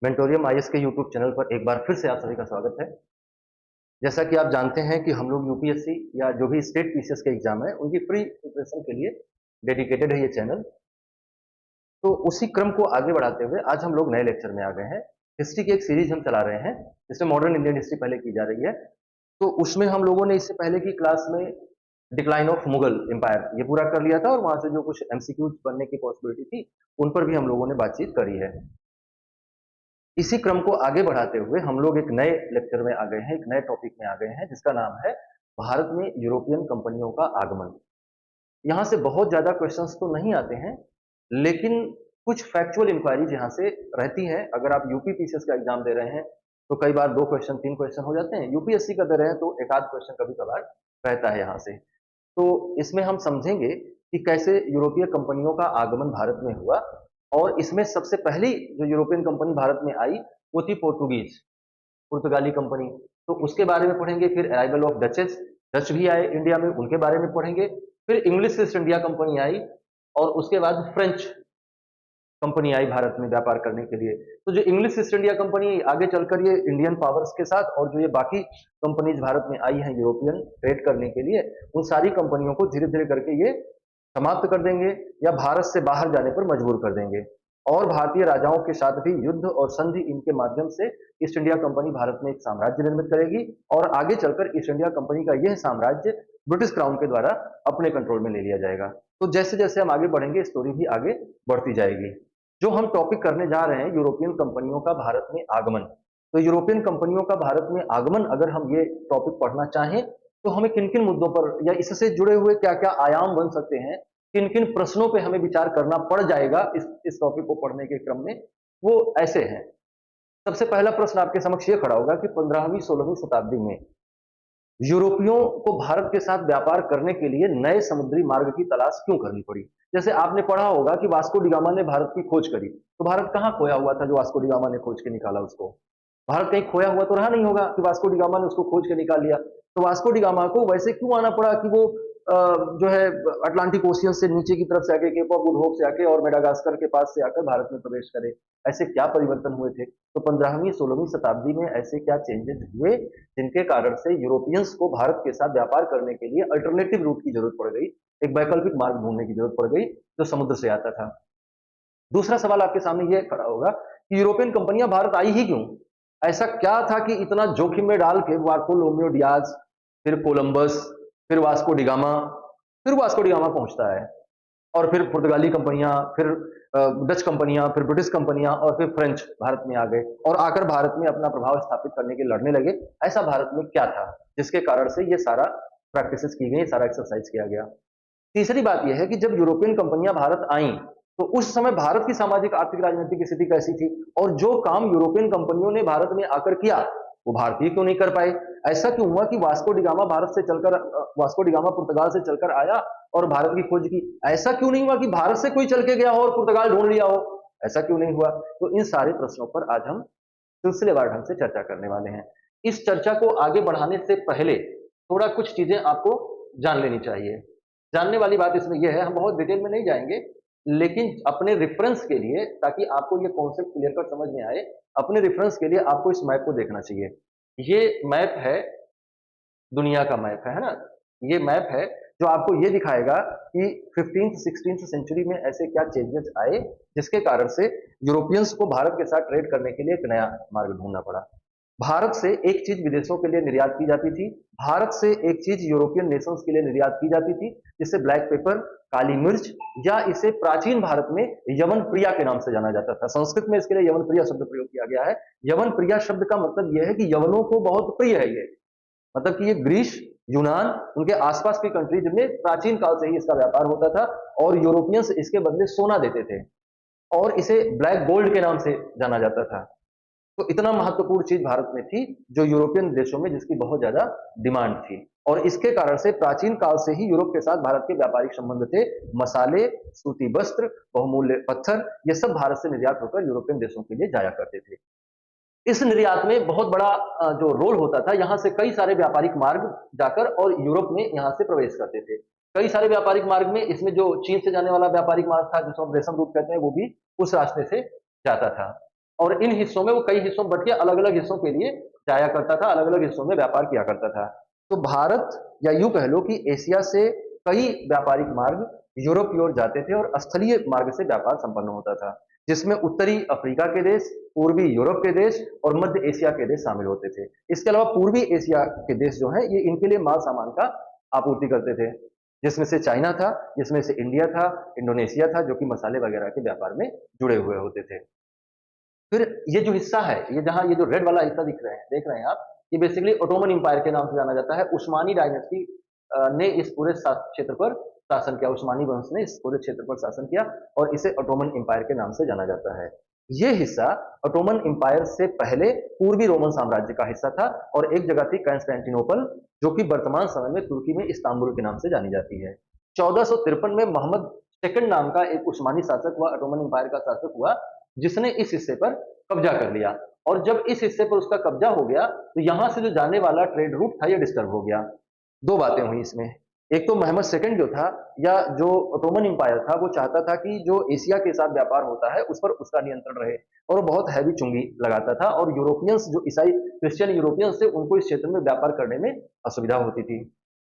मेंटोरियम IAS के YouTube channel पर एक बार फिर से आप सभी का स्वागत है। जैसा कि आप जानते हैं कि हम लोग यूपीएससी या जो भी स्टेट पीसीएस के एग्जाम है उनकी प्री प्रिपरेशन के लिए डेडिकेटेड है ये चैनल। तो उसी क्रम को आगे बढ़ाते हुए आज हम लोग नए लेक्चर में आ गए हैं। हिस्ट्री की एक सीरीज हम चला रहे हैं जिसमें मॉडर्न इंडियन हिस्ट्री पहले की जा रही है। तो उसमें हम लोगों ने इससे पहले की क्लास में डिक्लाइन ऑफ मुगल एम्पायर ये पूरा कर लिया था और वहां से जो कुछ एमसीक्यूज बनने की पॉसिबिलिटी थी उन पर भी हम लोगों ने बातचीत करी है। इसी क्रम को आगे बढ़ाते हुए हम लोग एक नए लेक्चर में आ गए हैं, एक नए टॉपिक में आ गए हैं जिसका नाम है भारत में यूरोपियन कंपनियों का आगमन। यहाँ से बहुत ज्यादा क्वेश्चंस तो नहीं आते हैं, लेकिन कुछ फैक्चुअल इंक्वायरीज यहाँ से रहती हैं। अगर आप यूपी पीसीएस का एग्जाम दे रहे हैं तो कई बार 2 क्वेश्चन 3 क्वेश्चन हो जाते हैं, यूपीएससी का दे रहे हैं तो एक आध क्वेश्चन कभी कभार रहता है यहाँ से। तो इसमें हम समझेंगे कि कैसे यूरोपीय कंपनियों का आगमन भारत में हुआ, और इसमें सबसे पहली जो यूरोपियन कंपनी भारत में आई वो थी पुर्तगाली कंपनी। तो उसके बारे में पढ़ेंगे। फिर अराइवल ऑफ डचेस, डच भी आए इंडिया में, उनके बारे में पढ़ेंगे। फिर इंग्लिश ईस्ट इंडिया कंपनी आई और उसके बाद फ्रेंच कंपनी आई भारत में व्यापार करने के लिए। तो जो इंग्लिश ईस्ट इंडिया कंपनी आगे चलकर ये इंडियन पावर्स के साथ और जो ये बाकी कंपनीज भारत में आई हैं यूरोपियन ट्रेड करने के लिए, उन सारी कंपनियों को धीरे धीरे करके ये समाप्त कर देंगे या भारत से बाहर जाने पर मजबूर कर देंगे। और भारतीय राजाओं के साथ भी युद्ध और संधि इनके माध्यम से ईस्ट इंडिया कंपनी भारत में एक साम्राज्य निर्मित करेगी और आगे चलकर ईस्ट इंडिया कंपनी का यह साम्राज्य ब्रिटिश क्राउन के द्वारा अपने कंट्रोल में ले लिया जाएगा। तो जैसे जैसे हम आगे बढ़ेंगे स्टोरी भी आगे बढ़ती जाएगी। जो हम टॉपिक करने जा रहे हैं यूरोपियन कंपनियों का भारत में आगमन। तो यूरोपियन कंपनियों का भारत में आगमन अगर हम ये टॉपिक पढ़ना चाहें तो हमें किन किन मुद्दों पर या इससे जुड़े हुए क्या क्या आयाम बन सकते हैं, किन किन प्रश्नों पे हमें विचार करना पड़ जाएगा इस टॉपिक को पढ़ने के क्रम में, वो ऐसे हैं। सबसे पहला प्रश्न आपके समक्ष ये खड़ा होगा कि 15वीं 16वीं शताब्दी में यूरोपियों को भारत के साथ व्यापार करने के लिए नए समुद्री मार्ग की तलाश क्यों करनी पड़ी। जैसे आपने पढ़ा होगा कि वास्को डी गामा ने भारत की खोज करी, तो भारत कहाँ खोया हुआ था जो वास्को डी गामा ने खोज के निकाला उसको? भारत कहीं खोया हुआ तो रहा नहीं होगा कि वास्को डी गामा ने उसको खोज के निकाल लिया। तो वास्को डी गामा को वैसे क्यों आना पड़ा कि वो जो है अटलांटिक ओशियन से नीचे की तरफ से आके केप ऑफ गुड होप से आके और मेडागास्कर के पास से आकर भारत में प्रवेश करे? ऐसे क्या परिवर्तन हुए थे? तो 15वीं 16वीं शताब्दी में ऐसे क्या चेंजेस हुए जिनके कारण से यूरोपियंस को भारत के साथ व्यापार करने के लिए अल्टरनेटिव रूट की जरूरत पड़ गई, एक वैकल्पिक मार्ग ढूंढने की जरूरत पड़ गई जो समुद्र से आता था। दूसरा सवाल आपके सामने यह खड़ा होगा कि यूरोपियन कंपनियां भारत आई ही क्यों? ऐसा क्या था कि इतना जोखिम में डाल के बार्थोलोमेओ डियाज, फिर कोलंबस, फिर वास्को डिगामा पहुंचता है और फिर पुर्तगाली कंपनियां, फिर डच कंपनियां, फिर ब्रिटिश कंपनियां और फिर फ्रेंच भारत में आ गए और आकर भारत में अपना प्रभाव स्थापित करने के लड़ने लगे। ऐसा भारत में क्या था जिसके कारण से ये सारा प्रैक्टिसेस की गई, सारा एक्सरसाइज किया गया? तीसरी बात यह है कि जब यूरोपियन कंपनियां भारत आईं तो उस समय भारत की सामाजिक आर्थिक राजनीतिक स्थिति कैसी थी, और जो काम यूरोपियन कंपनियों ने भारत में आकर किया वो भारतीय क्यों नहीं कर पाए? ऐसा क्यों हुआ कि वास्को डिगामा भारत से चलकर वास्को डिगामा पुर्तगाल से चलकर आया और भारत की खोज की? ऐसा क्यों नहीं हुआ कि भारत से कोई चल के गया हो और पुर्तगाल ढूंढ लिया हो? ऐसा क्यों नहीं हुआ? तो इन सारे प्रश्नों पर आज हम सिलसिलेवार ढंग से चर्चा करने वाले हैं। इस चर्चा को आगे बढ़ाने से पहले थोड़ा कुछ चीजें आपको जान लेनी चाहिए। जानने वाली बात इसमें यह है, हम बहुत डिटेल में नहीं जाएंगे, लेकिन अपने रेफरेंस के लिए, ताकि आपको ये कॉन्सेप्ट क्लियर कर समझ में आए, अपने रेफरेंस के लिए आपको इस मैप को देखना चाहिए। ये मैप है, दुनिया का मैप है ना? ये मैप है जो आपको ये दिखाएगा कि 15th 16th सेंचुरी में ऐसे क्या चेंजेस आए जिसके कारण से यूरोपियंस को भारत के साथ ट्रेड करने के लिए एक नया मार्ग ढूंढना पड़ा। भारत से एक चीज विदेशों के लिए निर्यात की जाती थी, भारत से एक चीज यूरोपियन नेशंस के लिए निर्यात की जाती थी, जिसे ब्लैक पेपर, काली मिर्च, या इसे प्राचीन भारत में यवन प्रिया के नाम से जाना जाता था। संस्कृत में इसके लिए यवन प्रिया शब्द प्रयोग किया गया है। यवन प्रिया शब्द का मतलब यह है कि यवनों को बहुत प्रिय है ये, मतलब कि ये ग्रीस, यूनान, उनके आसपास की कंट्रीज में प्राचीन काल से ही इसका व्यापार होता था और यूरोपियंस इसके बदले सोना देते थे और इसे ब्लैक गोल्ड के नाम से जाना जाता था। तो इतना महत्वपूर्ण चीज भारत में थी जो यूरोपियन देशों में जिसकी बहुत ज्यादा डिमांड थी, और इसके कारण से प्राचीन काल से ही यूरोप के साथ भारत के व्यापारिक संबंध थे। मसाले, सूती वस्त्र, बहुमूल्य पत्थर, ये सब भारत से निर्यात होकर यूरोपियन देशों के लिए जाया करते थे। इस निर्यात में बहुत बड़ा जो रोल होता था, यहां से कई सारे व्यापारिक मार्ग जाकर और यूरोप में यहां से प्रवेश करते थे। कई सारे व्यापारिक मार्ग में इसमें जो चीन से जाने वाला व्यापारिक मार्ग था जिसको हम रेशम रूट कहते हैं, वो भी उस रास्ते से जाता था। और इन हिस्सों में वो कई हिस्सों में बट के अलग अलग हिस्सों के लिए जाया करता था, अलग अलग हिस्सों में व्यापार किया करता था। तो भारत या यूं कह लो कि एशिया से कई व्यापारिक मार्ग यूरोप की ओर जाते थे और स्थलीय मार्ग से व्यापार संपन्न होता था, जिसमें उत्तरी अफ्रीका के देश, पूर्वी यूरोप के देश और मध्य एशिया के देश शामिल होते थे। इसके अलावा पूर्वी एशिया के देश जो हैं ये इनके लिए माल सामान का आपूर्ति करते थे, जिसमें से चाइना था, जिसमें से इंडिया था, इंडोनेशिया था, जो कि मसाले वगैरह के व्यापार में जुड़े हुए होते थे। फिर ये जो हिस्सा है, ये जहां ये जो रेड वाला हिस्सा देख रहे हैं आप, ये बेसिकली ओटोमन एम्पायर के नाम से जाना जाता है। उस्मानी डायनेस्टी ने इस पूरे क्षेत्र पर शासन किया, उस्मानी वंश ने इस पूरे क्षेत्र पर शासन किया और इसे ओटोमन एम्पायर के नाम से जाना जाता है। ये हिस्सा ओटोमन एम्पायर से पहले पूर्वी रोमन साम्राज्य का हिस्सा था और एक जगह थी कंस्टेंटिनोपल, जो कि वर्तमान समय में तुर्की में इस्तांबुल के नाम से जानी जाती है। 1453 में मोहम्मद सेकंड नाम का एक उस्मानी शासक हुआ, ओटोमन एम्पायर का शासक हुआ, जिसने इस हिस्से पर कब्जा कर लिया। और जब इस हिस्से पर उसका कब्जा हो गया तो यहां से जो जाने वाला ट्रेड रूट था ये डिस्टर्ब हो गया। दो बातें हुई इसमें, एक तो मोहम्मद सेकंड जो था या जो ओटोमन एम्पायर था वो चाहता था कि जो एशिया के साथ व्यापार होता है उस पर उसका नियंत्रण रहे, और वो बहुत हैवी चुंगी लगाता था और यूरोपियंस जो ईसाई क्रिश्चियन यूरोपियंस थे उनको इस क्षेत्र में व्यापार करने में असुविधा होती थी।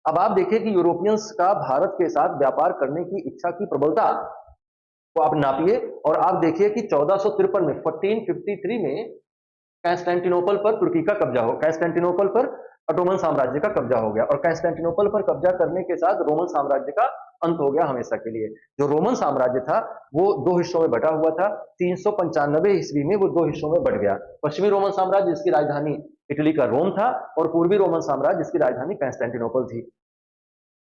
अब आप देखिए कि यूरोपियंस का भारत के साथ व्यापार करने की इच्छा की प्रबलता को आप नापिए और आप देखिए कि 1453 में 1453 में कंस्टेंटिनोपल पर तुर्की का कब्जा हो, कंस्टेंटिनोपल पर ओटोमन साम्राज्य का कब्जा हो गया और कंस्टेंटिनोपल पर कब्जा करने के साथ रोमन साम्राज्य का अंत हो गया हमेशा के लिए। जो रोमन साम्राज्य था वो दो हिस्सों में बटा हुआ था। 395 ईस्वी में वो दो हिस्सों में बट गया, पश्चिमी रोमन साम्राज्य जिसकी राजधानी इटली का रोम था और पूर्वी रोमन साम्राज्य जिसकी राजधानी कंस्टेंटिनोपल थी।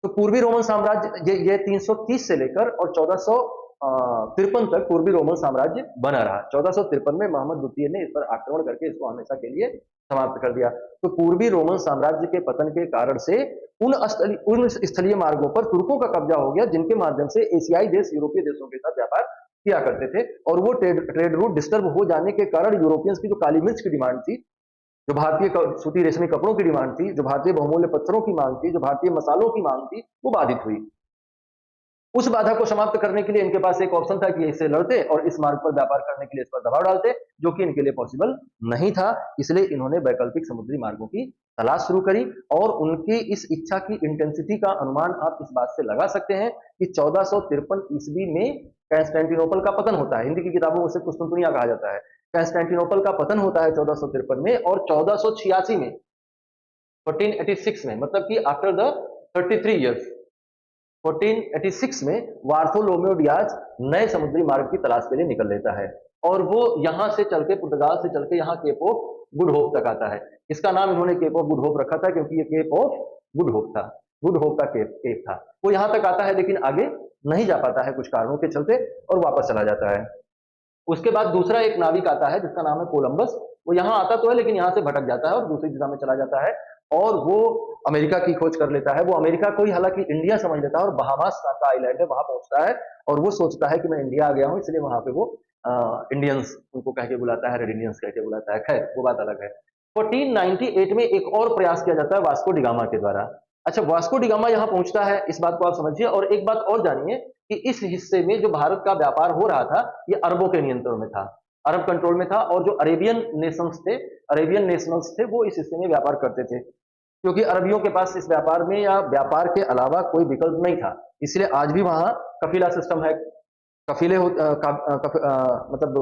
तो पूर्वी रोमन साम्राज्य ये 330 से लेकर और 1453 तक पूर्वी रोमन साम्राज्य बना रहा। 1453 में मोहम्मद द्वितीय ने इस पर आक्रमण करके इसको हमेशा के लिए समाप्त कर दिया। तो पूर्वी रोमन साम्राज्य के पतन के कारण से उन स्थलीय मार्गों पर तुर्कों का कब्जा हो गया, जिनके माध्यम से एशियाई देश यूरोपीय देशों के साथ व्यापार किया करते थे और वो ट्रेड रूट डिस्टर्ब हो जाने के कारण यूरोपियंस की जो काली मिर्च की डिमांड थी, जो भारतीय सूती रेशमी कपड़ों की डिमांड थी, जो भारतीय बहुमूल्य पत्थरों की मांग थी, जो भारतीय मसालों की मांग थी, वो बाधित हुई। उस बाधा को समाप्त करने के लिए इनके पास एक ऑप्शन था कि इससे लड़ते और इस मार्ग पर व्यापार करने के लिए इस पर दबाव डालते, जो कि इनके लिए पॉसिबल नहीं था। इसलिए इन्होंने वैकल्पिक समुद्री मार्गों की तलाश शुरू करी और उनकी इस इच्छा की इंटेंसिटी का अनुमान आप इस बात से लगा सकते हैं कि 1453 ईस्वी में कंस्टेंटिनोपल का पतन होता है। हिंदी की किताबों में उसे कुस्तुनतुनिया कहा जाता है। कंस्टेंटिनोपल का पतन होता है 1453 में और 1486 में 1486 में, मतलब कि आफ्टर द 33 ईयर्स 1486 में वार्थोलोमेओ डियाज नए समुद्री मार्ग की तलाश के लिए निकल लेता है और वो यहां से चल के पुर्तगाल से चल के यहाँ केप ऑफ गुड होप तक आता है। इसका नाम इन्होंने केप ऑफ गुड होप रखा था क्योंकि ये केप ऑफ गुड होप था, गुड होप का केप था। वो यहां तक आता है लेकिन आगे नहीं जा पाता है कुछ कारणों के चलते और वापस चला जाता है। उसके बाद दूसरा एक नाविक आता है जिसका नाम है कोलंबस। वो यहाँ आता तो है लेकिन यहाँ से भटक जाता है और दूसरी दिशा में चला जाता है और वो अमेरिका की खोज कर लेता है। वो अमेरिका को ही हालांकि इंडिया समझ लेता है और बहामास नाम का आइलैंड है वहां पहुंचता है और वो सोचता है कि मैं इंडिया आ गया हूं, इसलिए वहां पे वो इंडियंस उनको कह के बुलाता है, रेड इंडियंस कह के बुलाता है। खैर वो बात अलग है। 1498 में एक और प्रयास किया जाता है वास्को डिगामा के द्वारा। अच्छा, वास्को डिगामा यहाँ पहुंचता है, इस बात को आप समझिए। और एक बात और जानिए कि इस हिस्से में जो भारत का व्यापार हो रहा था ये अरबों के नियंत्रण में था, अरब कंट्रोल में था और जो अरेबियन नेशनल्स थे वो इस हिस्से में व्यापार करते थे, क्योंकि अरबियों के पास इस व्यापार में या व्यापार के अलावा कोई विकल्प नहीं था। इसलिए आज भी वहां कफीला सिस्टम है, कफीले मतलब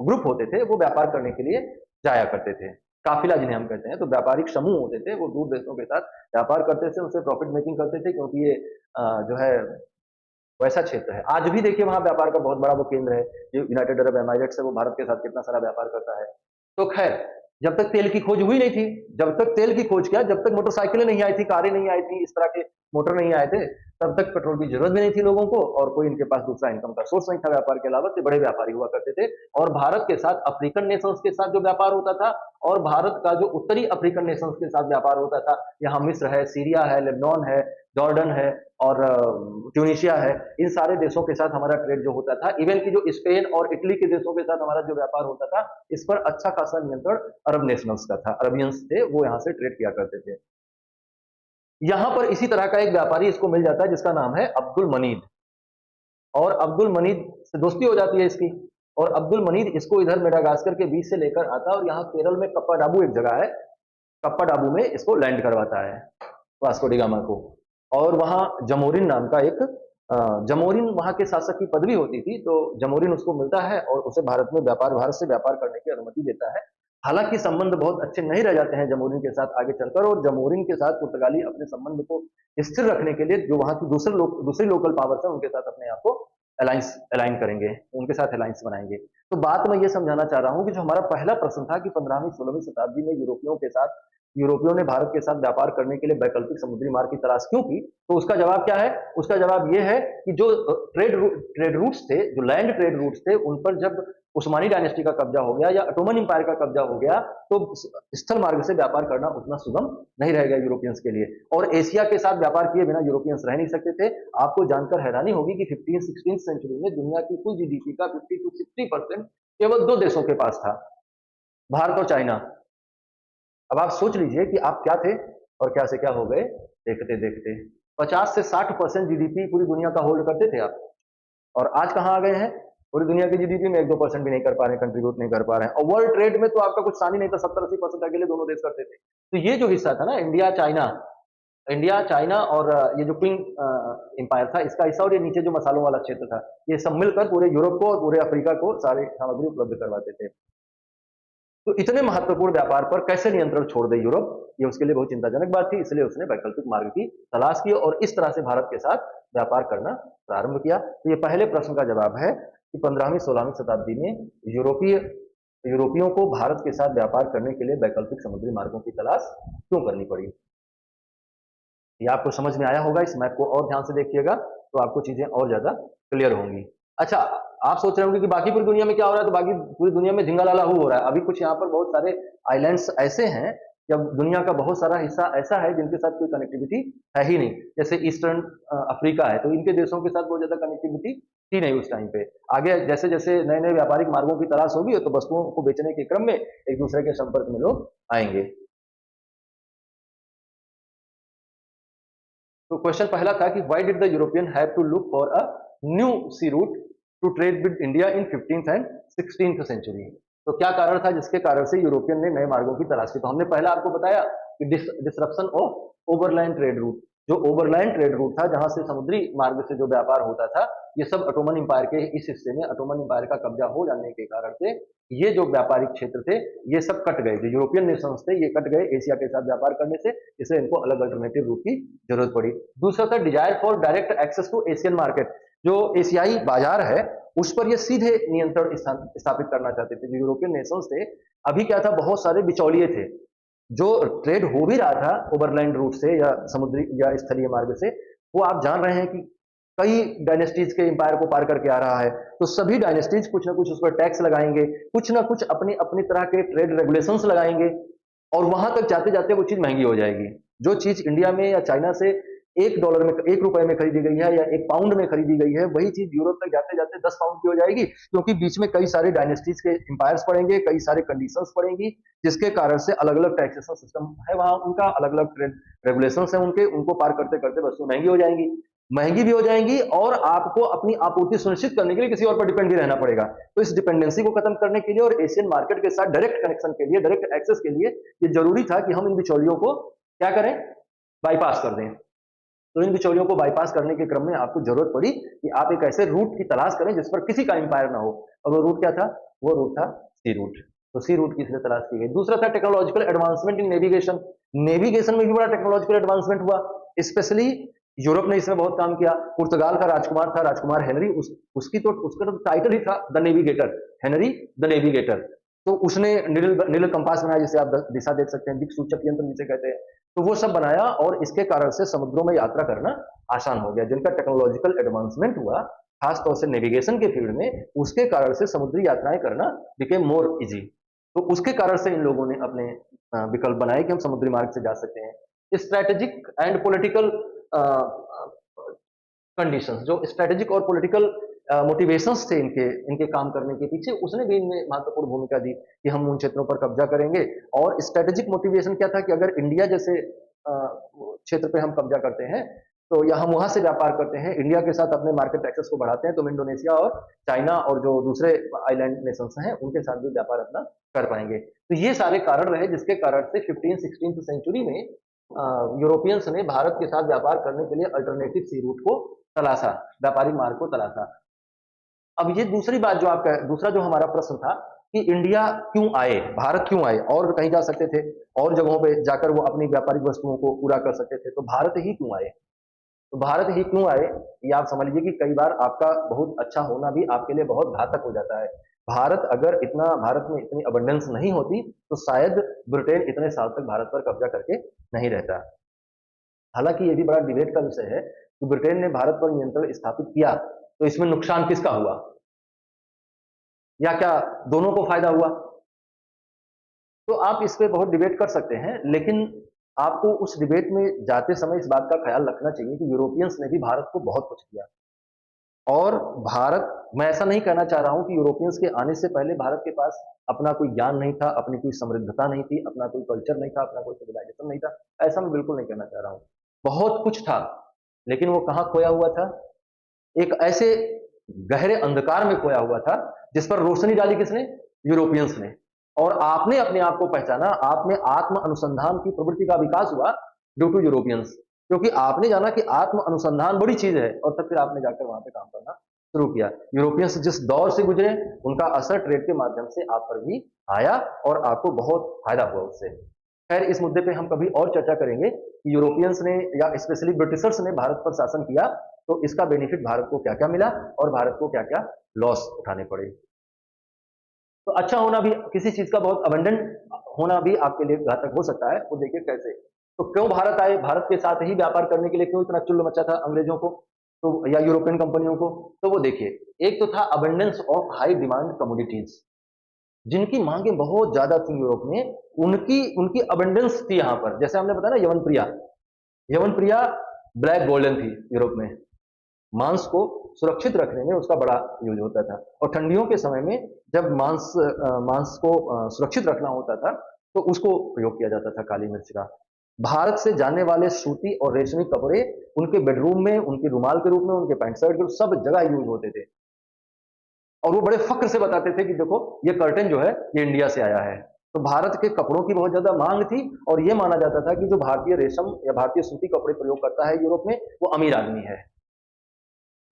ग्रुप होते थे, वो व्यापार करने के लिए जाया करते थे। काफिला जिन्हें हम कहते हैं, तो व्यापारिक समूह होते थे, वो दूर देशों के साथ व्यापार करते थे, उनसे प्रॉफिट मेकिंग करते थे, क्योंकि ये जो है वैसा क्षेत्र है। आज भी देखिए वहां व्यापार का बहुत बड़ा वो केंद्र है, जो यूनाइटेड अरब एमिरेट्स है, वो भारत के साथ कितना सारा व्यापार करता है। तो खैर, जब तक तेल की खोज हुई नहीं थी, जब तक तेल की खोज क्या, जब तक मोटरसाइकिलें नहीं आई थी, कारें नहीं आई थी, इस तरह के मोटर नहीं आए थे, तब तक पेट्रोल की जरूरत भी नहीं थी लोगों को और कोई इनके पास दूसरा इनकम का सोर्स नहीं था व्यापार के अलावा। तो बड़े व्यापारी हुआ करते थे और भारत के साथ अफ्रीकन नेशंस के साथ जो व्यापार होता था और भारत का जो उत्तरी अफ्रीकन नेशंस के साथ व्यापार होता था, यहाँ मिस्र है, सीरिया है, लेबनान है, जॉर्डन है और ट्यूनिशिया है, इन सारे देशों के साथ हमारा ट्रेड जो होता था, इवन की जो स्पेन और इटली के देशों के साथ हमारा जो व्यापार होता था, इस पर अच्छा खासा नियंत्रण अरब नेशनल्स का था। अरबियंस थे, वो यहाँ से ट्रेड किया करते थे। यहां पर इसी तरह का एक व्यापारी इसको मिल जाता है जिसका नाम है अब्दुल मनीद, और अब्दुल मनीद से दोस्ती हो जाती है इसकी और अब्दुल मनीर इसको इधर मेडागास्कर के बीच से लेकर आता है और यहाँ केरल में कप्पाडाबू एक जगह है, कप्पाडाबू में इसको लैंड करवाता है वास्को डी गामा को। और वहाँ जमोरिन नाम का एक जमोरिन वहाँ के शासक की पदवी होती थी, तो जमोरिन उसको मिलता है और उसे भारत से व्यापार करने की अनुमति देता है। हालांकि संबंध बहुत अच्छे नहीं रह जाते हैं जमोरिन के साथ आगे चलकर, और जमोरिन के साथ पुर्तगाली अपने संबंध को स्थिर रखने के लिए जो वहाँ की दूसरी लोकल पावर्स है उनके साथ अपने आप को अलाइन करेंगे, उनके साथ अलायंस बनाएंगे। तो बात मैं ये समझाना चाह रहा हूँ कि जो हमारा पहला प्रश्न था कि 15वीं 16वीं शताब्दी में यूरोपियों ने भारत के साथ व्यापार करने के लिए वैकल्पिक समुद्री मार्ग की तलाश क्यों की, तो उसका जवाब क्या है? उसका जवाब यह है कि जो ट्रेड रूट्स थे, जो लैंड ट्रेड रूट्स थे, उन पर जब उस्मानी डायनेस्टी का कब्जा हो गया या ऑटोमन एम्पायर का कब्जा हो गया, तो स्थल मार्ग से व्यापार करना उतना सुगम नहीं रहेगा यूरोपियंस के लिए। और एशिया के साथ व्यापार किए बिना यूरोपियंस रह नहीं सकते थे। आपको जानकर हैरानी होगी कि 15th-16th सेंचुरी में दुनिया की कुल जीडीपी का 50 to 60% केवल 2 देशों के पास था, भारत और चाइना। अब आप सोच लीजिए कि आप क्या थे और क्या से क्या हो गए देखते देखते। 50 से 60% जीडीपी पूरी दुनिया का होल्ड करते थे आप, और आज कहां आ गए हैं? पूरी दुनिया की जीडीपी में 1-2% भी नहीं कर पा रहे हैं, कंट्रीब्यूट नहीं कर पा रहे हैं। और वर्ल्ड ट्रेड में तो आपका कुछ शान ही नहीं था, 70-80% अकेले दोनों देश करते थे। तो ये जो हिस्सा था ना, इंडिया चाइना और ये जो क्विंग एम्पायर था इसका हिस्सा, और ये नीचे जो मसालों वाला क्षेत्र था, ये सब मिलकर पूरे यूरोप को और पूरे अफ्रीका को सारे सामग्री उपलब्ध करवाते थे। तो इतने महत्वपूर्ण व्यापार पर कैसे नियंत्रण छोड़ दे यूरोप, ये उसके लिए बहुत चिंताजनक बात थी। इसलिए उसने वैकल्पिक मार्ग की तलाश की और इस तरह से भारत के साथ व्यापार करना प्रारंभ किया। तो ये पहले प्रश्न का जवाब है कि 15वीं 16वीं शताब्दी में यूरोपियों को भारत के साथ व्यापार करने के लिए वैकल्पिक समुद्री मार्गों की तलाश क्यों करनी पड़ी। ये आपको समझ में आया होगा। इस मैप को और ध्यान से देखिएगा तो आपको चीजें और ज्यादा क्लियर होंगी। अच्छा, आप सोच रहे होंगे कि बाकी पूरी दुनिया में क्या हो रहा है, तो बाकी पूरी दुनिया में झिंगालाला हो रहा है। अभी कुछ यहाँ पर बहुत सारे आइलैंड्स ऐसे हैं, जब दुनिया का बहुत सारा हिस्सा ऐसा है जिनके साथ कोई कनेक्टिविटी है ही नहीं। जैसे ईस्टर्न अफ्रीका है, तो इनके देशों के साथ बहुत ज्यादा कनेक्टिविटी थी नहीं उस टाइम पे। आगे जैसे जैसे नए नए व्यापारिक मार्गों की तलाश होगी तो वस्तुओं को बेचने के क्रम में एक दूसरे के संपर्क में लोग आएंगे। तो क्वेश्चन पहला था कि why did the European have to look for a new sea route to trade with India in 15th and 16th century. तो क्या कारण था जिसके कारण से यूरोपियन ने नए मार्गों की तलाश की? तो हमने पहला आपको बताया कि disruption of overland trade route. जो ओवरलैंड ट्रेड रूट था, जहां से समुद्री मार्ग से जो व्यापार होता था, ये सब ऑटोमन एम्पायर के इस हिस्से में ऑटोमन एम्पायर का कब्जा हो जाने के कारण से ये जो व्यापारिक क्षेत्र थे ये सब कट गए। जो यूरोपियन नेशंस थे ये कट गए एशिया के साथ व्यापार करने से, इसलिए इनको अलग अल्टरनेटिव रूट की जरूरत पड़ी। दूसरा था desire for direct access to Asian market. जो एशियाई बाजार है उस पर ये सीधे नियंत्रण स्थापित करना चाहते थे। जो यूरोपियन नेशंस थे, अभी क्या था, बहुत सारे बिचौलिए थे। जो ट्रेड हो भी रहा था ओवरलैंड रूट से या समुद्री या स्थलीय मार्ग से, वो आप जान रहे हैं कि कई डायनेस्टीज के एम्पायर को पार करके आ रहा है। तो सभी डायनेस्टीज कुछ ना कुछ उस पर टैक्स लगाएंगे, कुछ ना कुछ अपनी अपनी तरह के ट्रेड रेगुलेशंस लगाएंगे, और वहां तक जाते जाते वो चीज महंगी हो जाएगी। जो चीज इंडिया में या चाइना से $1 में, ₹1 में खरीदी गई है या 1 पाउंड में खरीदी गई है, वही चीज यूरोप तक जाते जाते 10 पाउंड की हो जाएगी, क्योंकि बीच में कई सारे डायनेस्टीज के एम्पायर्स पड़ेंगे, कई सारे कंडीशंस पड़ेंगी, जिसके कारण से अलग अलग टैक्सेशन सिस्टम है वहां, उनका अलग अलग ट्रेड रेगुलेशन है उनके, उनको पार करते करते वस्तु महंगी भी हो जाएंगी और आपको अपनी आपूर्ति सुनिश्चित करने के लिए किसी और पर डिपेंड भी रहना पड़ेगा। तो इस डिपेंडेंसी को खत्म करने के लिए और एशियन मार्केट के साथ डायरेक्ट कनेक्शन के लिए, डायरेक्ट एक्सेस के लिए ये जरूरी था कि हम इन बिचौलियों को क्या करें, बाईपास कर दें। तो इन बिचौलियों को बाईपास करने के क्रम में आपको जरूरत पड़ी कि आप एक ऐसे रूट की तलाश करें जिस पर किसी का एम्पायर ना हो। और वो रूट क्या था? वो रूट था सी रूट। तो सी रूट की इसलिए तलाश की गई। दूसरा था technological advancement in navigation. Navigation में भी बड़ा टेक्नोलॉजिकल एडवांसमेंट हुआ, स्पेशली यूरोप ने इसमें बहुत काम किया। पुर्तगाल का राजकुमार था, राजकुमार हेनरी, उसका तो टाइटल ही था the navigator, Henry the navigator. तो उसने नील कंपास बनाया, जिसे आप दिशा देख सकते हैं, दिक्सूचक यंत्र जिसे कहते हैं। तो वो सब बनाया और इसके कारण से समुद्रों में यात्रा करना आसान हो गया। जिनका टेक्नोलॉजिकल एडवांसमेंट हुआ खासतौर से नेविगेशन के फील्ड में, उसके कारण से समुद्री यात्राएं करना बिकेम मोर इजी। तो उसके कारण से इन लोगों ने अपने विकल्प बनाए कि हम समुद्री मार्ग से जा सकते हैं। स्ट्रेटेजिक एंड पॉलिटिकल कंडीशंस, जो स्ट्रेटेजिक और पॉलिटिकल मोटिवेशंस थे इनके काम करने के पीछे, उसने भी इनमें महत्वपूर्ण भूमिका दी कि हम उन क्षेत्रों पर कब्जा करेंगे। और स्ट्रेटेजिक मोटिवेशन क्या था कि अगर इंडिया जैसे क्षेत्र पे हम कब्जा करते हैं तो या हम वहां से व्यापार करते हैं, इंडिया के साथ अपने मार्केट एक्सेस को बढ़ाते हैं, तो हम इंडोनेशिया और चाइना और जो दूसरे आइलैंड नेशंस हैं उनके साथ भी व्यापार अपना कर पाएंगे। तो ये सारे कारण रहे जिसके कारण से 15th-16th सेंचुरी में यूरोपियंस ने भारत के साथ व्यापार करने के लिए अल्टरनेटिव सी रूट को तलाशा, व्यापारिक मार्ग को तलाशा। अब ये दूसरी बात जो आपका दूसरा जो हमारा प्रश्न था कि इंडिया क्यों आए, भारत क्यों आए, और कहीं जा सकते थे, और जगहों पे जाकर वो अपनी व्यापारिक वस्तुओं को पूरा कर सकते थे, तो भारत ही क्यों आए? तो भारत ही क्यों आए, ये आप समझ लीजिए कि कई बार आपका बहुत अच्छा होना भी आपके लिए बहुत घातक हो जाता है। भारत में इतनी अबंडेंस नहीं होती, तो शायद ब्रिटेन इतने साल तक भारत पर कब्जा करके नहीं रहता। हालांकि ये भी बड़ा डिबेट का विषय है कि ब्रिटेन ने भारत पर नियंत्रण स्थापित किया, तो इसमें नुकसान किसका हुआ, या क्या दोनों को फायदा हुआ? तो आप इस पे बहुत डिबेट कर सकते हैं, लेकिन आपको उस डिबेट में जाते समय इस बात का ख्याल रखना चाहिए कि यूरोपियंस ने भी भारत को बहुत कुछ किया, और मैं ऐसा नहीं कहना चाह रहा हूं कि यूरोपियंस के आने से पहले भारत के पास अपना कोई ज्ञान नहीं था, अपनी कोई समृद्धता नहीं थी, अपना कोई कल्चर नहीं था, अपना कोई सिविलाइजेशन नहीं था। ऐसा मैं बिल्कुल नहीं कहना चाह रहा हूं। बहुत कुछ था, लेकिन वो कहां खोया हुआ था? एक ऐसे गहरे अंधकार में खोया हुआ था जिस पर रोशनी डाली किसने? यूरोपियंस ने। और आपने अपने आप को पहचाना, आप में आत्म अनुसंधान की प्रवृत्ति का विकास हुआ ड्यू टू यूरोपियंस, क्योंकि आपने जाना कि आत्म अनुसंधान बड़ी चीज है, और तब फिर आपने जाकर वहां पे काम करना शुरू किया। यूरोपियंस जिस दौर से गुजरे, उनका असर ट्रेड के माध्यम से आप पर भी आया, और आपको बहुत फायदा हुआ उससे। खैर, इस मुद्दे पे हम कभी और चर्चा करेंगे कि यूरोपियंस ने या स्पेशली ब्रिटिशर्स ने भारत पर शासन किया, तो इसका बेनिफिट भारत को क्या क्या मिला और भारत को क्या क्या लॉस उठाने पड़े। तो अच्छा होना भी, किसी चीज का बहुत अबंडेंट होना भी आपके लिए घातक हो सकता है। वो देखिए कैसे। तो क्यों भारत आए, भारत के साथ ही व्यापार करने के लिए क्यों इतना चुल्ल मचा था अंग्रेजों को, तो या यूरोपियन कंपनियों को? तो वो देखिए, एक तो था abundance of high demand commodities, जिनकी मांगे बहुत ज्यादा थी यूरोप में, उनकी उनकी अबंडेंस थी यहाँ पर। जैसे हमने बताया ना, यवन प्रिया, यवन प्रिया ब्लैक गोल्डन थी यूरोप में। मांस को सुरक्षित रखने में उसका बड़ा यूज होता था, और ठंडियों के समय में जब मांस को सुरक्षित रखना होता था, तो उसको प्रयोग किया जाता था काली मिर्च का। भारत से जाने वाले सूती और रेशमी कपड़े उनके बेडरूम में, उनके रुमाल के रूप में, उनके पैंट शर्ट के, सब जगह यूज होते थे, और वो बड़े फक्र से बताते थे कि देखो ये कर्टन जो है ये इंडिया से आया है। तो भारत के कपड़ों की बहुत ज्यादा मांग थी, और ये माना जाता था कि जो भारतीय रेशम या भारतीय सूती कपड़े प्रयोग करता है यूरोप में, वो अमीर आदमी है।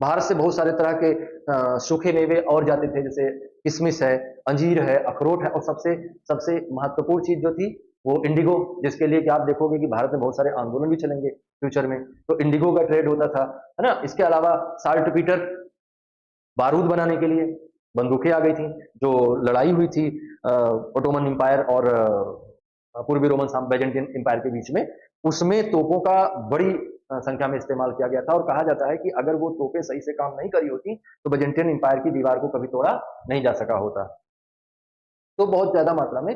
भारत से बहुत सारे तरह के सूखे मेवे और जाते थे, जैसे किशमिश है, अंजीर है, अखरोट है, और सबसे सबसे महत्वपूर्ण चीज जो थी वो इंडिगो, जिसके लिए कि आप देखोगे कि भारत में बहुत सारे आंदोलन भी चलेंगे फ्यूचर में, तो इंडिगो का ट्रेड होता था, है ना। इसके अलावा साल्ट पीटर, बारूद बनाने के लिए बंदूकें आ गई थी। जो लड़ाई हुई थी ओटोमन एम्पायर और पूर्वी रोमन बैजेंटियन एम्पायर के बीच में, उसमें तोपों का बड़ी संख्या में इस्तेमाल किया गया था, और कहा जाता है कि अगर वो तोपें सही से काम नहीं करी होती, तो बैजेंटियन एम्पायर की दीवार को कभी तोड़ा नहीं जा सका होता। तो बहुत ज्यादा मात्रा में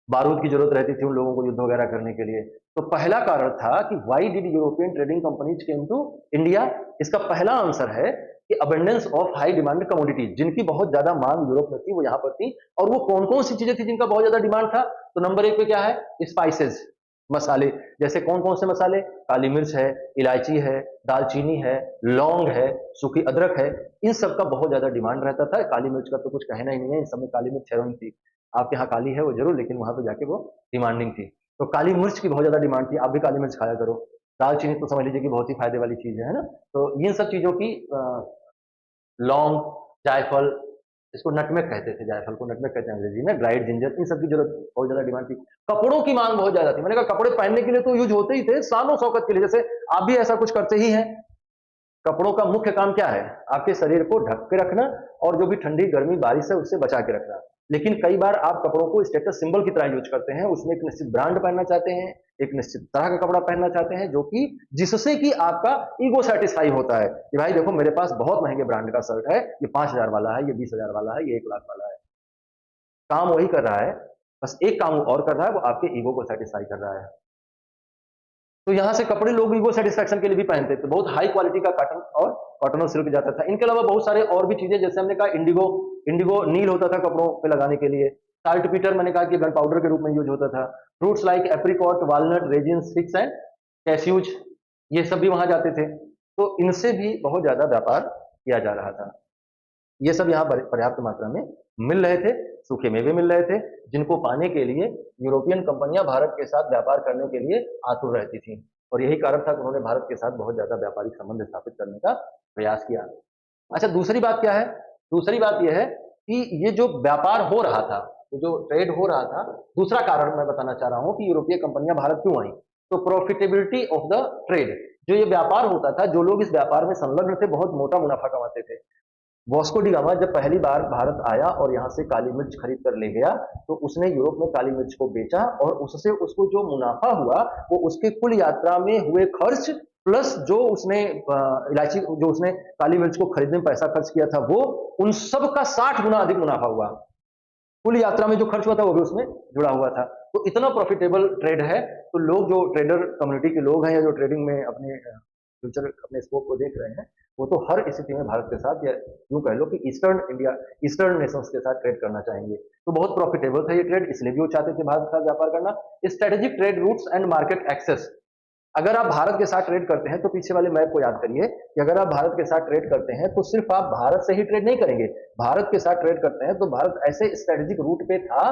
बारूद की जरूरत रहती थी उन लोगों को युद्ध वगैरह करने के लिए। तो पहला कारण था कि why did European trading companies came to India? इसका पहला आंसर है कि abundance of high demand commodities, जिनकी बहुत ज्यादा मांग यूरोप में थी, वो यहाँ पर थी। और वो कौन कौन सी चीजें थी जिनका बहुत ज्यादा डिमांड था? तो नंबर एक पे क्या है? स्पाइसेस, मसाले। जैसे कौन कौन से मसाले? काली मिर्च है, इलायची है, दालचीनी है, लौंग है, सूखी अदरक है। इन सब का बहुत ज्यादा डिमांड रहता था। काली मिर्च का तो कुछ कहना ही नहीं है, इन सब में काली मिर्च हेरोइन थी। आपके यहाँ काली है वो जरूर, लेकिन वहां पे जाके वो डिमांडिंग थी। तो काली मिर्च की बहुत ज्यादा डिमांड थी। आप भी काली मिर्च खाया करो। दालचीनी तो समझ लीजिए कि बहुत ही फायदे वाली चीज है ना। तो इन सब चीजों की लौंग, जायफल, इसको नटमेग कहते थे, जायफल को नटमेग कहते हैं अंग्रेजी में, ड्राइड जिंजर, इन सब की जरूरत बहुत ज्यादा डिमांड थी। कपड़ों की मांग बहुत ज्यादा थी। मैंने कहा कपड़े पहनने के लिए तो यूज होते ही थे, शानो शौकत के लिए, जैसे आप भी ऐसा कुछ करते ही हैं। कपड़ों का मुख्य काम क्या है? आपके शरीर को ढक के रखना, और जो भी ठंडी गर्मी बारिश है उससे बचा के रखना। लेकिन कई बार आप कपड़ों को स्टेटस सिंबल की तरह यूज करते हैं। उसमें एक निश्चित ब्रांड पहनना चाहते हैं, एक निश्चित तरह का कपड़ा पहनना चाहते हैं, जो कि जिससे कि आपका ईगो सेटिस्फाई होता है कि भाई देखो मेरे पास बहुत महंगे ब्रांड का शर्ट है, ये 5,000 वाला है, ये 20,000 वाला है, ये 1 लाख वाला है। काम वही कर रहा है, बस एक काम वो और कर रहा है, वो आपके ईगो को सेटिस्फाई कर रहा है। तो यहां से कपड़े लोग ईगो सेटिस्फेक्शन के लिए भी पहनते थे। बहुत हाई क्वालिटी का कॉटन और कॉटन और सिल्क जाता था। इनके अलावा बहुत सारे और भी चीजें, जैसे हमने कहा इंडिगो, इंडिगो नील होता था कपड़ों पे लगाने के लिए। साल्ट पीटर मैंने कहा कि गन पाउडर के रूप में यूज होता था। Fruits like apricot, walnut, raisin, figs and cashews, ये सब भी वहां जाते थे, तो इनसे भी बहुत ज्यादा व्यापार किया जा रहा था। ये सब यहाँ पर्याप्त मात्रा में मिल रहे थे, सूखे मेवे मिल रहे थे, जिनको पाने के लिए यूरोपियन कंपनियां भारत के साथ व्यापार करने के लिए आतुर रहती थी, और यही कारण था कि उन्होंने भारत के साथ बहुत ज्यादा व्यापारिक संबंध स्थापित करने का प्रयास किया। अच्छा, दूसरी बात क्या है? दूसरी बात यह है कि ये जो व्यापार हो रहा था, जो ट्रेड हो रहा था, दूसरा कारण मैं बताना चाह रहा हूं कि यूरोपीय कंपनियां भारत क्यों आई। तो प्रॉफिटेबिलिटी ऑफ द ट्रेड, जो ये व्यापार होता था, जो लोग इस व्यापार में संलग्न थे बहुत मोटा मुनाफा कमाते थे। वास्को डी गामा जब पहली बार भारत आया और यहाँ से काली मिर्च खरीद कर ले गया, तो उसने यूरोप में काली मिर्च को बेचा, और उससे उसको जो मुनाफा हुआ वो उसके कुल यात्रा में हुए खर्च प्लस जो उसने इलायची, जो उसने काली मिर्च को खरीदने में पैसा खर्च किया था, वो उन सब का 60 गुना अधिक मुनाफा हुआ। कुल यात्रा में जो खर्च हुआ था वो भी उसमें जुड़ा हुआ था। तो इतना प्रॉफिटेबल ट्रेड है। तो लोग जो ट्रेडर कम्युनिटी के लोग हैं या जो ट्रेडिंग में अपने फ्यूचर, अपने स्कोप को देख रहे हैं, वो तो हर स्थिति में भारत के साथ, या यूं कह लो कि ईस्टर्न नेशंस के साथ ट्रेड करना चाहेंगे। तो बहुत प्रॉफिटेबल था ये ट्रेड, इसलिए भी वो चाहते थे भारत के साथ व्यापार करना। Strategic trade routes and market access, अगर आप भारत के साथ ट्रेड करते हैं तो पीछे वाले मैप को याद करिए कि अगर आप भारत के साथ ट्रेड करते हैं तो सिर्फ आप भारत से ही ट्रेड नहीं करेंगे, भारत के साथ ट्रेड करते हैं तो भारत ऐसे स्ट्रेटेजिक रूट पे था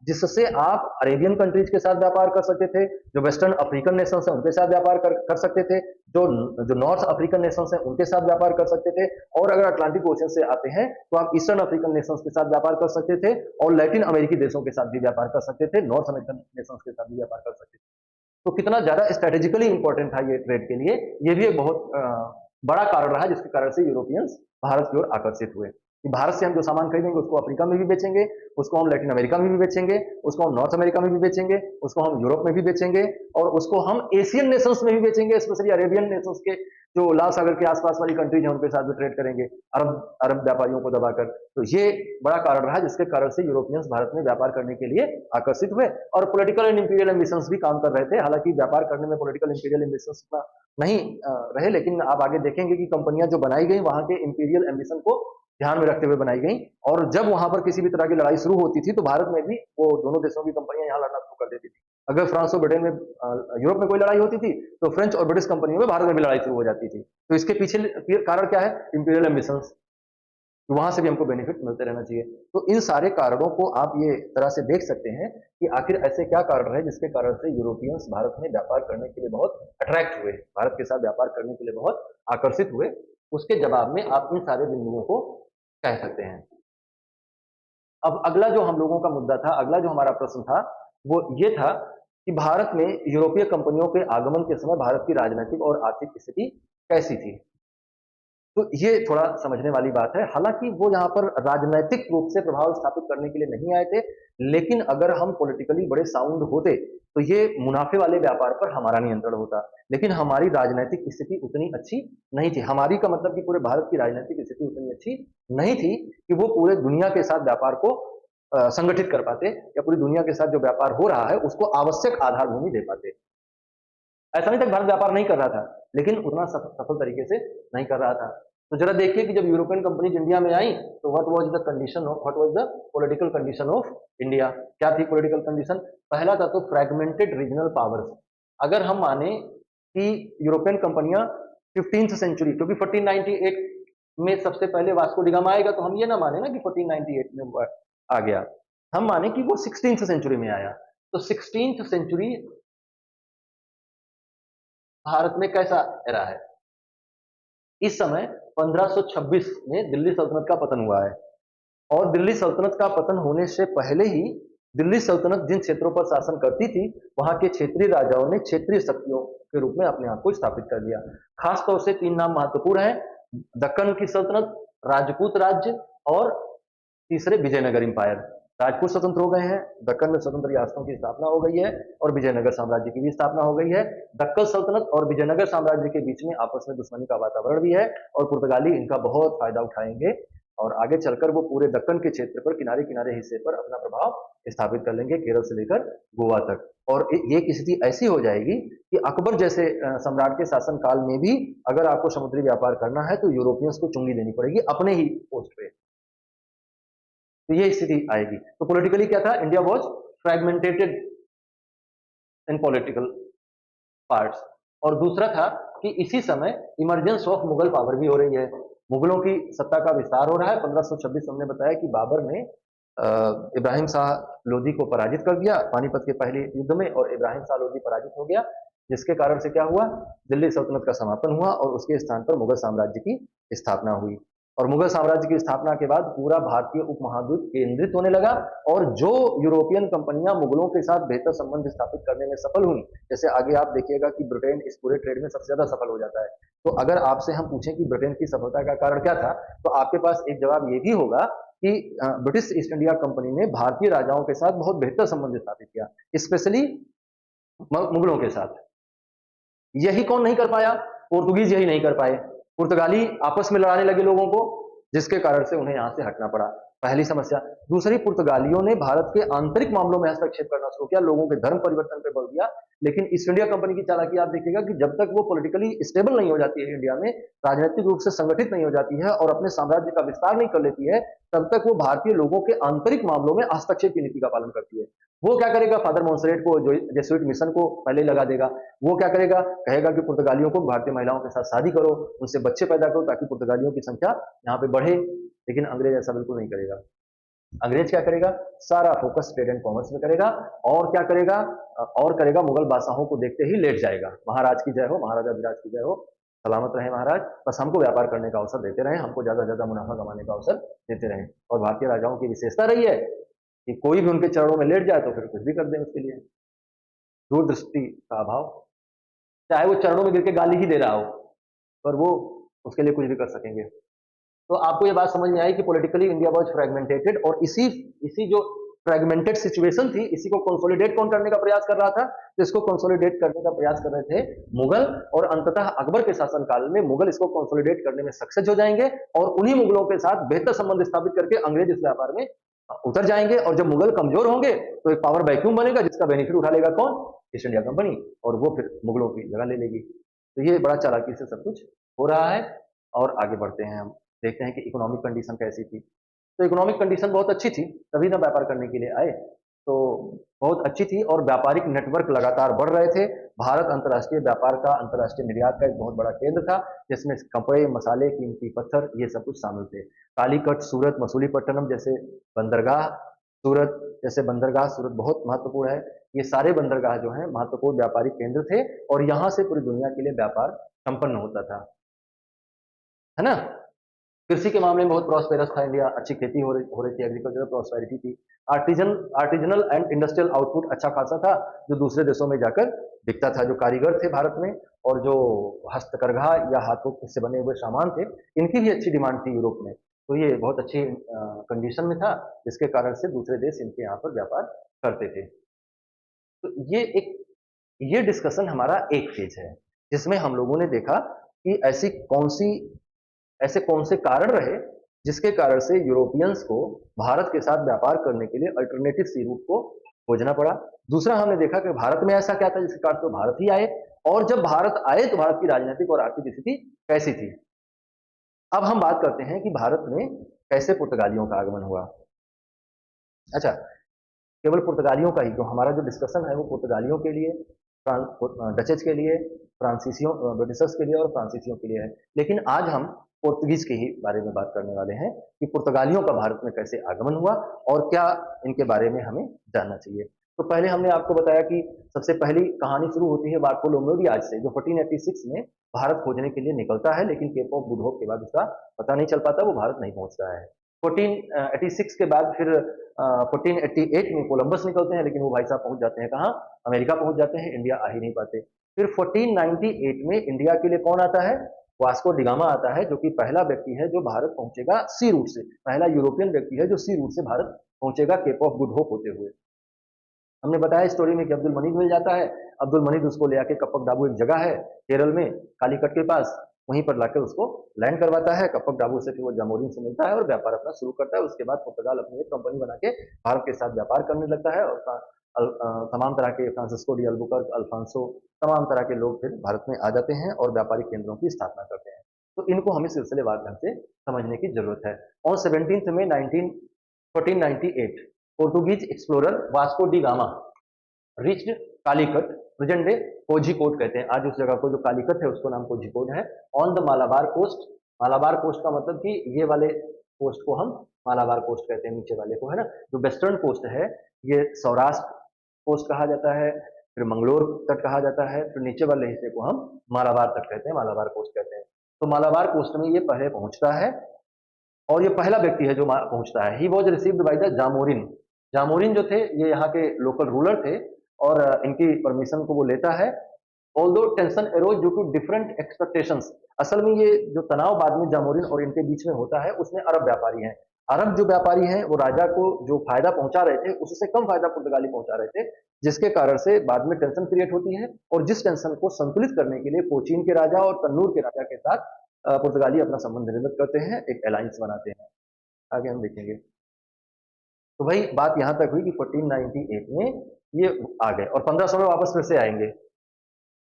जिससे आप अरेबियन कंट्रीज के साथ व्यापार कर सकते थे, जो वेस्टर्न अफ्रीकन नेशंस हैं उनके साथ व्यापार कर सकते थे, जो जो नॉर्थ अफ्रीकन नेशंस हैं उनके साथ व्यापार कर सकते थे, और अगर अटलांटिक ओशन से आते हैं तो आप ईस्टर्न अफ्रीकन नेशंस के साथ व्यापार कर सकते थे, और लैटिन अमेरिकी देशों के साथ भी व्यापार कर सकते थे, नॉर्थ अमेरिकन नेशंस के साथ भी व्यापार कर सकते थे। तो कितना ज्यादा स्ट्रेटेजिकली इंपॉर्टेंट था ये ट्रेड के लिए, ये भी एक बहुत बड़ा कारण रहा जिसके कारण से यूरोपियंस भारत की ओर आकर्षित हुए कि भारत से हम जो सामान खरीदेंगे उसको अफ्रीका में भी बेचेंगे, उसको हम लैटिन अमेरिका में भी बेचेंगे, उसको हम नॉर्थ अमेरिका में भी बेचेंगे, उसको हम यूरोप में भी बेचेंगे, और उसको हम एशियन नेशंस में भी बेचेंगे, स्पेशली अरेबियन नेशंस के जो लाल सागर के आसपास वाली कंट्रीज है उनके साथ भी ट्रेड करेंगे, अरब व्यापारियों को दबाकर। तो ये बड़ा कारण रहा जिसके कारण से यूरोपियंस भारत में व्यापार करने के लिए आकर्षित हुए, और पॉलिटिकल एंड इंपीरियल एम्बिशंस भी काम कर रहे थे। हालांकि व्यापार करने में पॉलिटिकल इंपीरियल एम्बिशंस नहीं रहे, लेकिन आप आगे देखेंगे कि कंपनियां जो बनाई गई वहां के इंपीरियल एम्बिशन को ध्यान में रखते हुए बनाई गई, और जब वहां पर किसी भी तरह की लड़ाई शुरू होती थी तो भारत में भी वो दोनों देशों की कंपनियां यहाँ लड़ना शुरू कर देती थी। अगर फ्रांस और ब्रिटेन में, यूरोप में कोई लड़ाई होती थी तो फ्रेंच और ब्रिटिश कंपनियों में भारत में भी लड़ाई शुरू हो जाती थी। तो इसके पीछे कारण क्या है? इंपीरियल एम्बिशंस, वहां से भी हमको बेनिफिट मिलते रहना चाहिए। तो इन सारे कारणों को आप ये तरह से देख सकते हैं कि आखिर ऐसे क्या कारण रहे जिसके कारण से यूरोपियंस भारत में व्यापार करने के लिए बहुत अट्रैक्ट हुए, भारत के साथ व्यापार करने के लिए बहुत आकर्षित हुए। उसके जवाब में आप इन सारे बिंदुओं को कह सकते हैं। अब अगला जो हम लोगों का मुद्दा था, अगला जो हमारा प्रश्न था वो ये था कि भारत में यूरोपीय कंपनियों के आगमन के समय भारत की राजनीतिक और आर्थिक स्थिति कैसी थी। तो ये थोड़ा समझने वाली बात है। हालांकि वो यहाँ पर राजनीतिक रूप से प्रभाव स्थापित करने के लिए नहीं आए थे, लेकिन अगर हम पॉलिटिकली बड़े साउंड होते तो ये मुनाफे वाले व्यापार पर हमारा नियंत्रण होता। लेकिन हमारी राजनीतिक स्थिति उतनी अच्छी नहीं थी, हमारी का मतलब कि पूरे भारत की राजनीतिक स्थिति उतनी अच्छी नहीं थी कि वो पूरे दुनिया के साथ व्यापार को संगठित कर पाते, या पूरी दुनिया के साथ जो व्यापार हो रहा है उसको आवश्यक आधार भूमि दे पाते। ऐसा नहीं था भारत व्यापार नहीं कर रहा था, लेकिन उतना सफल तरीके से नहीं कर रहा था। तो जरा देखिए कि जब यूरोपियन कंपनीज इंडिया में आई तो what was the condition of, what was the political condition of India. क्या थी पॉलिटिकल कंडीशन? पहला था तो फ्रैगमेंटेड रीजनल पावर्स। अगर हम माने कि यूरोपियन कंपनियां 15th सेंचुरी, क्योंकि 1498 में सबसे पहले वास्को डी गामा आएगा, तो हम ये ना माने ना कि 1498 में आ गया, हम माने कि वो 16th सेंचुरी में आया। तो 16th सेंचुरी भारत में कैसा एरा है? इस समय 1526 में दिल्ली सल्तनत का पतन हुआ है, और दिल्ली सल्तनत का पतन होने से पहले ही दिल्ली सल्तनत जिन क्षेत्रों पर शासन करती थी वहां के क्षेत्रीय राजाओं ने क्षेत्रीय शक्तियों के रूप में अपने आप को स्थापित कर दिया। खास तौर से 3 नाम महत्वपूर्ण हैं: दक्कन की सल्तनत, राजपूत राज्य, और तीसरे विजयनगर इंपायर। राजपूत स्वतंत्र हो गए हैं, दक्कन में स्वतंत्र रियासतों की स्थापना हो गई है, और विजयनगर साम्राज्य की भी स्थापना हो गई है। दक्कन सल्तनत और विजयनगर साम्राज्य के बीच में आपस में दुश्मनी का वातावरण भी है, और पुर्तगाली इनका बहुत फायदा उठाएंगे, और आगे चलकर वो पूरे दक्कन के क्षेत्र पर किनारे किनारे हिस्से पर अपना प्रभाव स्थापित कर लेंगे, केरल से लेकर गोवा तक। और ये स्थिति ऐसी हो जाएगी कि अकबर जैसे सम्राट के शासन काल में भी अगर आपको समुद्री व्यापार करना है तो यूरोपियंस को चुंगी देनी पड़ेगी अपने ही पोस्ट पे। तो ये स्थिति आएगी। तो पॉलिटिकली क्या था? India was fragmented in political parts. और दूसरा था कि इसी समय इमरजेंस ऑफ मुगल पावर भी हो रही है, मुगलों की सत्ता का विस्तार हो रहा है। 1526 हमने बताया कि बाबर ने इब्राहिम शाह लोदी को पराजित कर दिया पानीपत के पहले युद्ध में, और इब्राहिम शाह लोदी पराजित हो गया, जिसके कारण से क्या हुआ, दिल्ली सल्तनत का समापन हुआ और उसके स्थान पर मुगल साम्राज्य की स्थापना हुई। और मुगल साम्राज्य की स्थापना के बाद पूरा भारतीय उपमहाद्वीप केंद्रित होने लगा, और जो यूरोपियन कंपनियां मुगलों के साथ बेहतर संबंध स्थापित करने में सफल हुई, जैसे आगे आप देखिएगा कि ब्रिटेन इस पूरे ट्रेड में सबसे ज्यादा सफल हो जाता है। तो अगर आपसे हम पूछें कि ब्रिटेन की सफलता का कारण क्या था, तो आपके पास एक जवाब ये भी होगा कि ब्रिटिश ईस्ट इंडिया कंपनी ने भारतीय राजाओं के साथ बहुत बेहतर संबंध स्थापित किया, स्पेशली मुगलों के साथ। यही कौन नहीं कर पाया? पोर्तुगीज यही नहीं कर पाए। पुर्तगाली आपस में लड़ाने लगे लोगों को, जिसके कारण से उन्हें यहां से हटना पड़ा। पहली समस्या। दूसरी, पुर्तगालियों ने भारत के आंतरिक मामलों में हस्तक्षेप करना शुरू किया, लोगों के धर्म परिवर्तन पर बल दिया। लेकिन ईस्ट इंडिया कंपनी की चालाकी आप देखिएगा कि जब तक वो पॉलिटिकली स्टेबल नहीं हो जाती है इंडिया में, राजनीतिक रूप से संगठित नहीं हो जाती है और अपने साम्राज्य का विस्तार नहीं कर लेती है, तब तक वो भारतीय लोगों के आंतरिक मामलों में हस्तक्षेप की नीति का पालन करती है। वो क्या करेगा, फादर मोन्सरेट को, जो जेसुइट मिशन को पहले लगा देगा। वो क्या करेगा, कहेगा कि पुर्तगालियों को भारतीय महिलाओं के साथ शादी करो, उनसे बच्चे पैदा करो ताकि पुर्तगालियों की संख्या यहाँ पे बढ़े। लेकिन अंग्रेज ऐसा बिल्कुल नहीं करेगा। अंग्रेज क्या करेगा, सारा फोकस ट्रेड एंड कॉमर्स में करेगा, और क्या करेगा, और करेगा, मुगल बादशाहों को देखते ही लेट जाएगा। महाराज की जय हो, महाराजा विराज की जय हो, सलामत रहे महाराज, बस हमको व्यापार करने का अवसर देते रहे, हमको ज्यादा से ज्यादा मुनाफा कमाने का अवसर देते रहे। और भारतीय राजाओं की विशेषता रही है कि कोई भी उनके चरणों में लेट जाए तो फिर कुछ भी कर दें उसके लिए। दूरदृष्टि का अभाव, चाहे वो चरणों में गिर के गाली ही दे रहा हो, पर वो उसके लिए कुछ भी कर सकेंगे। तो आपको ये बात समझ में आई कि पॉलिटिकली इंडिया वाज फ्रेगमेंटेटेड, और इसी जो फ्रेगमेंटेड सिचुएशन थी, इसी को कंसोलिडेट कौन करने का प्रयास कर रहा था? तो इसको कंसोलिडेट करने का प्रयास कर रहे थे मुगल, और अंततः अकबर के शासनकाल में मुगल इसको कंसोलिडेट करने में सक्सेस हो जाएंगे, और उन्हीं मुगलों के साथ बेहतर संबंध स्थापित करके अंग्रेज इस व्यापार में उतर जाएंगे। और जब मुगल कमजोर होंगे तो एक पावर वैक्यूम बनेगा, जिसका बेनिफिट उठा लेगा कौन? ईस्ट इंडिया कंपनी, और वो फिर मुगलों की जगह ले लेगी। तो ये बड़ा चालाकी से सब कुछ हो रहा है। और आगे बढ़ते हैं, हम देखते हैं कि इकोनॉमिक कंडीशन कैसी थी। तो इकोनॉमिक कंडीशन बहुत अच्छी थी, तभी ना व्यापार करने के लिए आए। तो बहुत अच्छी थी, और व्यापारिक नेटवर्क लगातार बढ़ रहे थे। भारत अंतर्राष्ट्रीय व्यापार का, अंतर्राष्ट्रीय निर्यात का एक बहुत बड़ा केंद्र था, जिसमें कपड़े, मसाले, कीमती पत्थर, ये सब कुछ शामिल थे। कालीकट, सूरत, मसूलीपट्टनम जैसे बंदरगाह, सूरत जैसे बंदरगाह, सूरत बहुत महत्वपूर्ण है। ये सारे बंदरगाह जो हैं महत्वपूर्ण व्यापारिक केंद्र थे, और यहाँ से पूरी दुनिया के लिए व्यापार संपन्न होता था, है ना। कृषि के मामले में बहुत प्रॉस्पेरस था इंडिया, अच्छी खेती हो रही थी, एग्रीकल्चरल प्रॉस्पेरिटी थी। आर्टिजनल एंड इंडस्ट्रियल आउटपुट अच्छा खासा था, जो दूसरे देशों में जाकर बिकता था। जो कारीगर थे भारत में, और जो हस्तकरघा या हाथों से बने हुए सामान थे, इनकी भी अच्छी डिमांड थी यूरोप में। तो ये बहुत अच्छी कंडीशन में था, जिसके कारण से दूसरे देश इनके यहाँ पर व्यापार करते थे। तो ये डिस्कशन हमारा एक फेज है, जिसमें हम लोगों ने देखा कि ऐसे कौन से कारण रहे जिसके कारण से यूरोपियंस को भारत के साथ व्यापार करने के लिए अल्टरनेटिव सी रूट को खोजना पड़ा। दूसरा, हमने देखा कि भारत में ऐसा क्या था जिसके कारण तो भारत ही आए, और जब भारत आए तो भारत की राजनीतिक और आर्थिक स्थिति कैसी थी। अब हम बात करते हैं कि भारत में कैसे पुर्तगालियों का आगमन हुआ। अच्छा, केवल पुर्तगालियों का ही क्यों, हमारा जो डिस्कशन है वो पुर्तगालियों के लिए, डचेज के लिए, फ्रांसीसियों, ब्रिटिशर्स के लिए और फ्रांसीसियों के लिए है। लेकिन आज हम पोर्तुगीज के ही बारे में बात करने वाले हैं कि पुर्तगालियों का भारत में कैसे आगमन हुआ और क्या इनके बारे में हमें जानना चाहिए। तो पहले हमने आपको बताया कि सबसे पहली कहानी शुरू होती है बार्टोलोमेओ डियाज से, जो 1486 में भारत खोजने के लिए निकलता है, लेकिन केप ऑफ गुड होप के बाद उसका पता नहीं चल पाता, वो भारत नहीं पहुंचता है। 1486 के बाद फिर 1488 में कोलंबस निकलते हैं, लेकिन वो भाई साहब पहुंच जाते हैं कहाँ? अमेरिका पहुंच जाते हैं, इंडिया आ ही नहीं पाते। फिर 1498 में इंडिया के लिए कौन आता है? वास्को डिगामा आता है, जो कि पहला व्यक्ति है जो भारत पहुंचेगा सी रूट से, पहला यूरोपियन व्यक्ति है जो सी रूट से भारत पहुंचेगा केप ऑफ गुड होप होते हुए। हमने बताया स्टोरी में कि अब्दुल मनीद मिल जाता है। अब्दुल मनीद उसको ले आके कपक डाबू, एक जगह है केरल में कालीकट के पास, वहीं पर लाकर उसको लैंड करवाता है। कपक डाबू से फिर वो जामोरिन से मिलता है और व्यापार अपना शुरू करता है। उसके बाद पुर्तगाल अपनी एक कंपनी बना के भारत के साथ व्यापार करने लगता है, और तमाम तरह के फ्रांसिस्को डी अल्बुकर्क, अल्फांसो, तमाम तरह के लोग फिर भारत में आ जाते हैं और व्यापारिक केंद्रों की स्थापना करते हैं। तो इनको हमें सिलसिलेवार ढंग से समझने की जरूरत है। और 17 में 1498 Portuguese explorer Vasco D gamma reached Calicut, present day Kozhikode कहते हैं, आज उस जगह को जो कालीकट है उसको नाम कोझिकोड है, on the Malabar coast. Malabar coast का मतलब कि ये वाले कोस्ट को हम मालाबार कोस्ट कहते हैं, नीचे वाले को, है ना। जो वेस्टर्न कोस्ट है ये सौराष्ट्र कोस्ट कहा जाता है, फिर मंगलोर तट कहा जाता है, फिर नीचे वाले हिस्से को हम मालाबार तट कहते हैं, मालाबार कोस्ट कहते हैं। तो मालाबार कोस्ट में ये पहले पहुंचता है और ये पहला व्यक्ति है जो पहुंचता है। He was received by the Zamorin. Zamorin जो थे ये यहाँ के लोकल रूलर थे और इनकी परमिशन को वो लेता है। Although tension arose due to different expectations, असल में ये जो तनाव बाद में जामोरिन और इनके बीच में होता है उसमें अरब व्यापारी हैं। अरब जो व्यापारी हैं वो राजा को जो फायदा पहुंचा रहे थे उससे कम फायदा पुर्तगाली पहुंचा रहे थे, जिसके कारण से बाद में टेंशन क्रिएट होती है। और जिस टेंशन को संतुलित करने के लिए कोचीन के राजा और तन्नूर के राजा के साथ पुर्तगाली अपना संबंध निर्मित करते हैं, एक अलायंस बनाते हैं। आगे हम देखेंगे। तो भाई बात यहां तक हुई कि 1498 में ये आ गए और 1500 में वापस फिर से आएंगे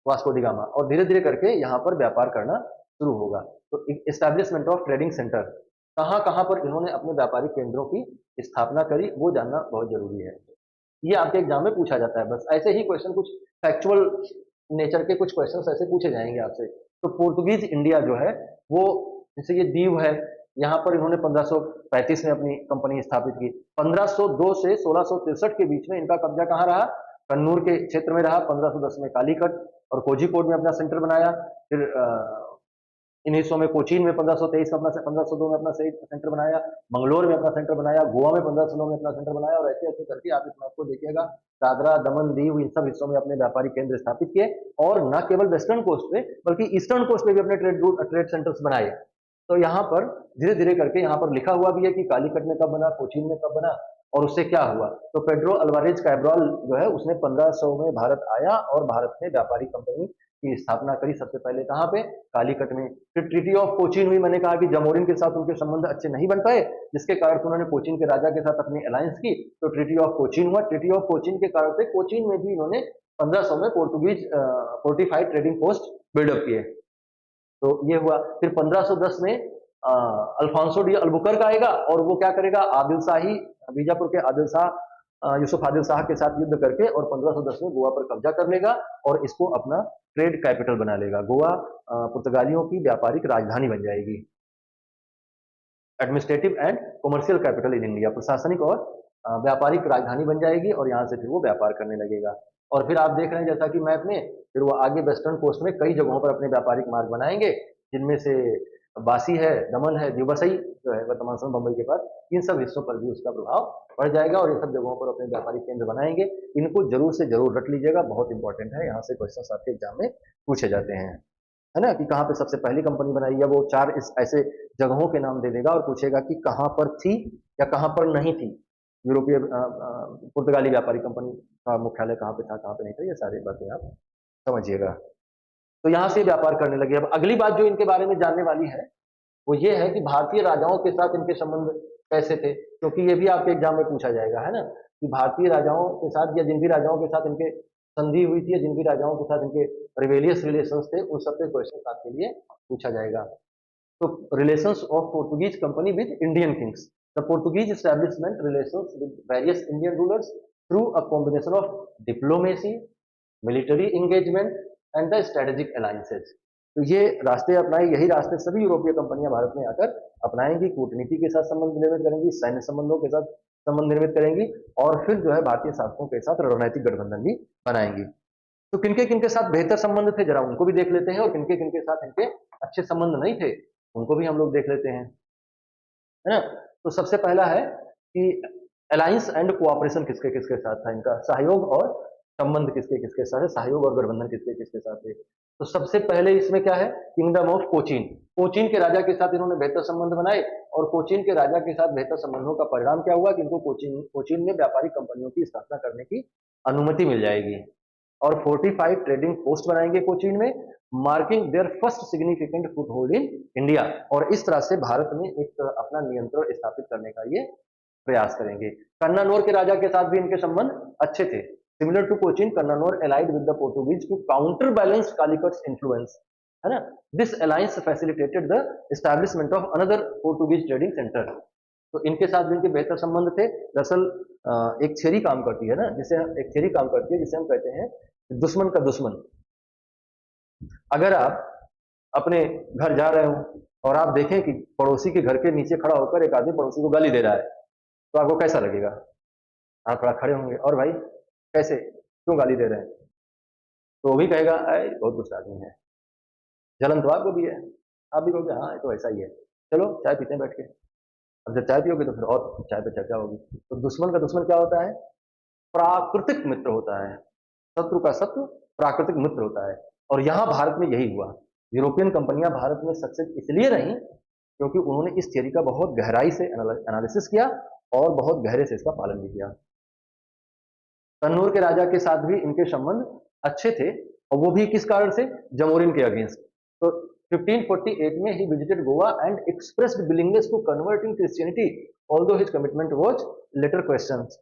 वास्को डी गामा, और धीरे धीरे करके यहाँ पर व्यापार करना शुरू होगा। तो एस्टैब्लिशमेंट ऑफ ट्रेडिंग सेंटर, कहाँ कहाँ पर इन्होंने अपने व्यापारिक केंद्रों की स्थापना करी वो जानना बहुत जरूरी है। ये आपके एग्जाम में पूछा जाता है, बस ऐसे ही क्वेश्चन, कुछ फैक्चुअल नेचर के कुछ क्वेश्चन ऐसे पूछे जाएंगे आपसे। तो पोर्तुगीज इंडिया जो है वो, जैसे ये दीव है, यहाँ पर इन्होंने 1535 में अपनी कंपनी स्थापित की। 1502 से 1663 के बीच में इनका कब्जा कहाँ रहा? कन्नूर के क्षेत्र में रहा। 1510 में कालीकट और कोझिकोड में अपना सेंटर बनाया। फिर इन हिस्सों में कोचीन में 1523 में अपना, 1502 में अपना सेंटर बनाया, मंगलोर में अपना सेंटर बनाया, गोवा में 1509 में अपना सेंटर बनाया, और ऐसे ऐसे करके आप इस मैप को देखिएगा, दादरा दमन दीव इन सब हिस्सों में अपने व्यापारिक केंद्र स्थापित किए। और न केवल वेस्टर्न कोस्ट पे बल्कि ईस्टर्न कोस्ट पे भी अपने ट्रेड सेंटर्स बनाए। तो यहाँ पर धीरे धीरे करके यहाँ पर लिखा हुआ भी है कि कालीकट में कब बना, कोचीन में कब बना और उससे क्या हुआ। तो पेड्रो अल्वारेज कैब्रॉल जो है उसने 1500 में भारत आया और भारत में व्यापारिक कंपनी की स्थापना करी। सबसे पहले कहाँ पे? कालीकट में। फिर ट्रीटी ऑफ कोचीन हुई, मैंने कहा कि जामोरिन के साथ उनके संबंध अच्छे नहीं बन पाए, जिसके कारण उन्होंने कोचीन के राजा के साथ अपनी अलायंस की, तो ट्रीटी ऑफ कोचीन हुआ। ट्रीटी ऑफ कोचीन के कारण से कोचीन में भी इन्होंने 1500 में Portuguese fortified trading post build up किए। तो ये हुआ। फिर 1510 में अल्फांसो डी अल्बुकर्क आएगा और वो क्या करेगा? आदिल शाही, बीजापुर के आदिल शाह, यूसुफ आदिल शाह के साथ युद्ध करके और 1510 में गोवा पर कब्जा कर लेगा और इसको अपना ट्रेड कैपिटल बना लेगा। गोवा पुर्तगालियों की व्यापारिक राजधानी बन जाएगी, administrative and commercial capital in India, प्रशासनिक और व्यापारिक राजधानी बन जाएगी और यहाँ से फिर वो व्यापार करने लगेगा। और फिर आप देख रहे हैं जैसा कि मैप में, फिर वो आगे वेस्टर्न कोस्ट में कई जगहों पर अपने व्यापारिक मार्ग बनाएंगे, जिनमें से बासी है, दमन है, दिवसई जो है वर्तमान समय बंबई के पास, इन सब हिस्सों पर भी उसका प्रभाव बढ़ जाएगा और इन सब जगहों पर अपने व्यापारिक केंद्र बनाएंगे। इनको जरूर से जरूर रट लीजिएगा, बहुत इंपॉर्टेंट है, यहाँ से क्वेश्चन आपके एग्जाम में पूछे जाते हैं, है ना। कि कहाँ पे सबसे पहली कंपनी बनाई है, वो 4 इस ऐसे जगहों के नाम दे देगा और पूछेगा कि कहाँ पर थी या कहाँ पर नहीं थी यूरोपीय पुर्तगाली व्यापारी कंपनी का मुख्यालय, कहाँ पे था कहाँ पे नहीं था, ये सारी बातें आप समझिएगा। तो यहाँ से व्यापार करने लगे। अब अगली बात जो इनके बारे में जानने वाली है वो ये है कि भारतीय राजाओं के साथ इनके संबंध कैसे थे, क्योंकि ये भी आपके एग्जाम में पूछा जाएगा, है ना, कि भारतीय राजाओं के साथ या जिन भी राजाओं के साथ इनके संधि हुई थी या जिन भी राजाओं के साथ इनके रिवेलियस रिलेशंस थे, उन सब पे क्वेश्चन आपके लिए पूछा जाएगा। तो relations of Portuguese company with Indian Kings, the Portuguese establishment relations with various Indian rulers through a combination of diplomacy, military engagement and the strategic alliances. तो ये रास्ते अपनाए, यही रास्ते सभी यूरोपीय कंपनियां भारत में आकर अपनाएंगी। कूटनीति के साथ संबंध निर्मित करेंगी, सैन्य संबंधों के साथ संबंध निर्मित करेंगी और फिर जो है भारतीय शासकों के साथ रणनीतिक गठबंधन भी बनाएंगी। तो किनके किनके साथ बेहतर संबंध थे जरा उनको भी देख लेते हैं, और किनके किनके साथ इनके अच्छे संबंध नहीं थे उनको भी हम लोग देख लेते हैं, है ना। तो सबसे पहला है कि अलायंस एंड कोऑपरेशन किसके किसके साथ था इनका, सहयोग और संबंध किसके किसके साथ है, सहयोग और गठबंधन किसके किसके साथ है। तो सबसे पहले इसमें क्या है, किंगडम ऑफ कोचीन, कोचीन के राजा के साथ इन्होंने बेहतर संबंध बनाए और कोचीन के राजा के साथ बेहतर संबंधों का परिणाम क्या हुआ कि इनको कोचीन में व्यापारिक कंपनियों की स्थापना करने की अनुमति मिल जाएगी और फोर्टिफाइड ट्रेडिंग पोस्ट बनाएंगे कोचीन में, marking their first significant foothold in India. और इस तरह से भारत में एक अपना नियंत्रण स्थापित करने का ये प्रयास करेंगे। कन्नानौर के राजा के साथ भी इनके संबंध अच्छे थे। Similar to Cochin, Kannanur allied with the Portuguese to counterbalance Calicut's influence, है ना। This alliance facilitated the establishment of another Portuguese trading center. तो इनके साथ भी इनके बेहतर संबंध थे। दरअसल एक थ्योरी काम करती है ना, जिसे एक थ्योरी काम करती है जिसे हम कहते हैं दुश्मन का दुश्मन। अगर आप अपने घर जा रहे हो और आप देखें कि पड़ोसी के घर के नीचे खड़ा होकर एक आदमी पड़ोसी को गाली दे रहा है, तो आपको कैसा लगेगा? आप थोड़ा खड़े होंगे, और भाई कैसे, क्यों गाली दे रहे हैं? तो वो भी कहेगा अरे बहुत गुस्सा आदमी है, जलन तो आपको भी है। आप भी कहोगे हाँ ये तो ऐसा ही है, चलो चाय पीते हैं बैठ के। अब जब चाय पियोगे तो फिर और चाय पे चर्चा होगी। तो दुश्मन का दुश्मन क्या होता है? प्राकृतिक मित्र होता है। शत्रु का शत्रु प्राकृतिक मित्र होता है। और यहाँ भारत में यही हुआ। यूरोपियन कंपनियां भारत में सक्सेस इसलिए रहीं क्योंकि उन्होंने इस थियरी का बहुत गहराई से एनालिसिस किया और बहुत गहरे से इसका पालन भी किया। कन्नौर के राजा के साथ भी इनके संबंध अच्छे थे, और वो भी किस कारण से? जमोरिन के अगेंस्ट। तो 1548 में ही visited Goa and expressed willingness to convert in Christianity although his commitment was later questions.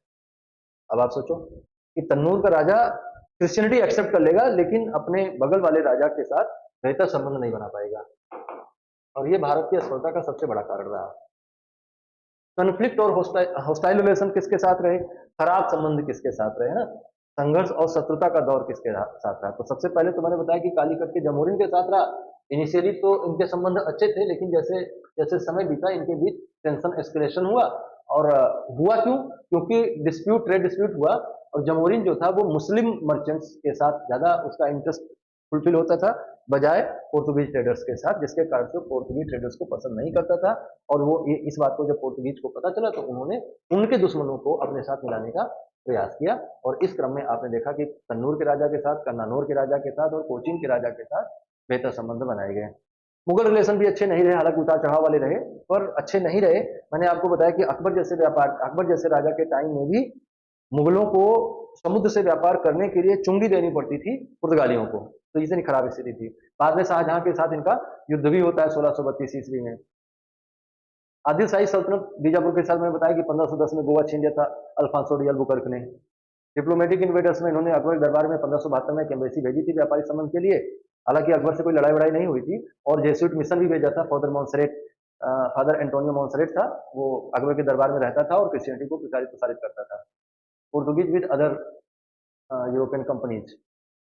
अब आप सोचो कि तन्नूर का राजा क्रिश्चियनिटी एक्सेप्ट कर लेगा, लेकिन अपने बगल वाले राजा के साथ बेहतर संबंध नहीं बना पाएगा, और ये भारत की असफलता का सबसे बड़ा कारण रहा। कन्फ्लिक्ट और होस्टाइल रिलेशन किसके साथ रहे? खराब संबंध किसके साथ रहे? ना, संघर्ष और शत्रुता का दौर किसके साथ रहा? तो सबसे पहले तो मैंने बताया कि कालीकट के जमोरिन के साथ रहा। इनिशियली तो इनके संबंध अच्छे थे, लेकिन जैसे जैसे समय बीता इनके बीच टेंशन एस्केलेशन हुआ। और हुआ क्यों? क्योंकि डिस्प्यूट, ट्रेड डिस्प्यूट हुआ, और जमोरिन जो था वो मुस्लिम मर्चेंट्स के साथ ज्यादा उसका इंटरेस्ट फुलफिल होता था बजाय पोर्तुगीज ट्रेडर्स के साथ, जिसके कारण से पोर्तुगीज ट्रेडर्स को पसंद नहीं करता था। और वो इस बात को जब पोर्तुगीज को पता चला तो उन्होंने उनके दुश्मनों को अपने साथ मिलाने का प्रयास किया। और इस क्रम में आपने देखा कि कन्नूर के राजा के साथ, कन्नानौर के राजा के साथ और कोचीन के राजा के साथ बेहतर संबंध बनाए गए। मुगल रिलेशन भी अच्छे नहीं रहे, हालांकि उतार चढ़ाव वाले रहे, पर अच्छे नहीं रहे। मैंने आपको बताया कि अकबर जैसे राजा के टाइम में भी मुगलों को समुद्र से व्यापार करने के लिए चुंगी देनी पड़ती थी पुर्तगालियों को, तो इतनी खराब स्थिति थी। बाद में शाहजहां के साथ इनका युद्ध भी होता है 1632 ईस्वी में। आदिल शाही सल्तनत बीजापुर के साथ मैंने बताया कि 1510 में गोवा छीन लिया था अल्फांसो डी अल्बुकर्क ने। डिप्लोमेटिक इन्वेडर्स में इन्होंने अकबर के दरबार में 1572 में एक एम्बेसी भेजी थी व्यापारिक संबंध के लिए। हालांकि अकबर से कोई लड़ाई वड़ाई नहीं हुई थी, और जेसुइट मिशन भी भेजा था। फादर एंटोनियो मॉन्सरेट था, वो अकबर के दरबार में रहता था और क्रिश्चियनिटी को प्रसारित करता था। Portuguese with other European companies,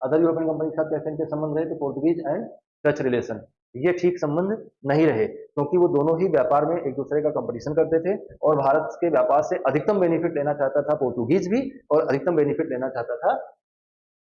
के साथ कैसे इनके संबंध रहे? तो पोर्तुगीज एंड डच रिलेशन, ये ठीक संबंध नहीं रहे, क्योंकि वो दोनों ही व्यापार में एक दूसरे का कंपटीशन करते थे, और भारत के व्यापार से अधिकतम बेनिफिट लेना चाहता था पोर्तुगीज भी, और अधिकतम बेनिफिट लेना चाहता था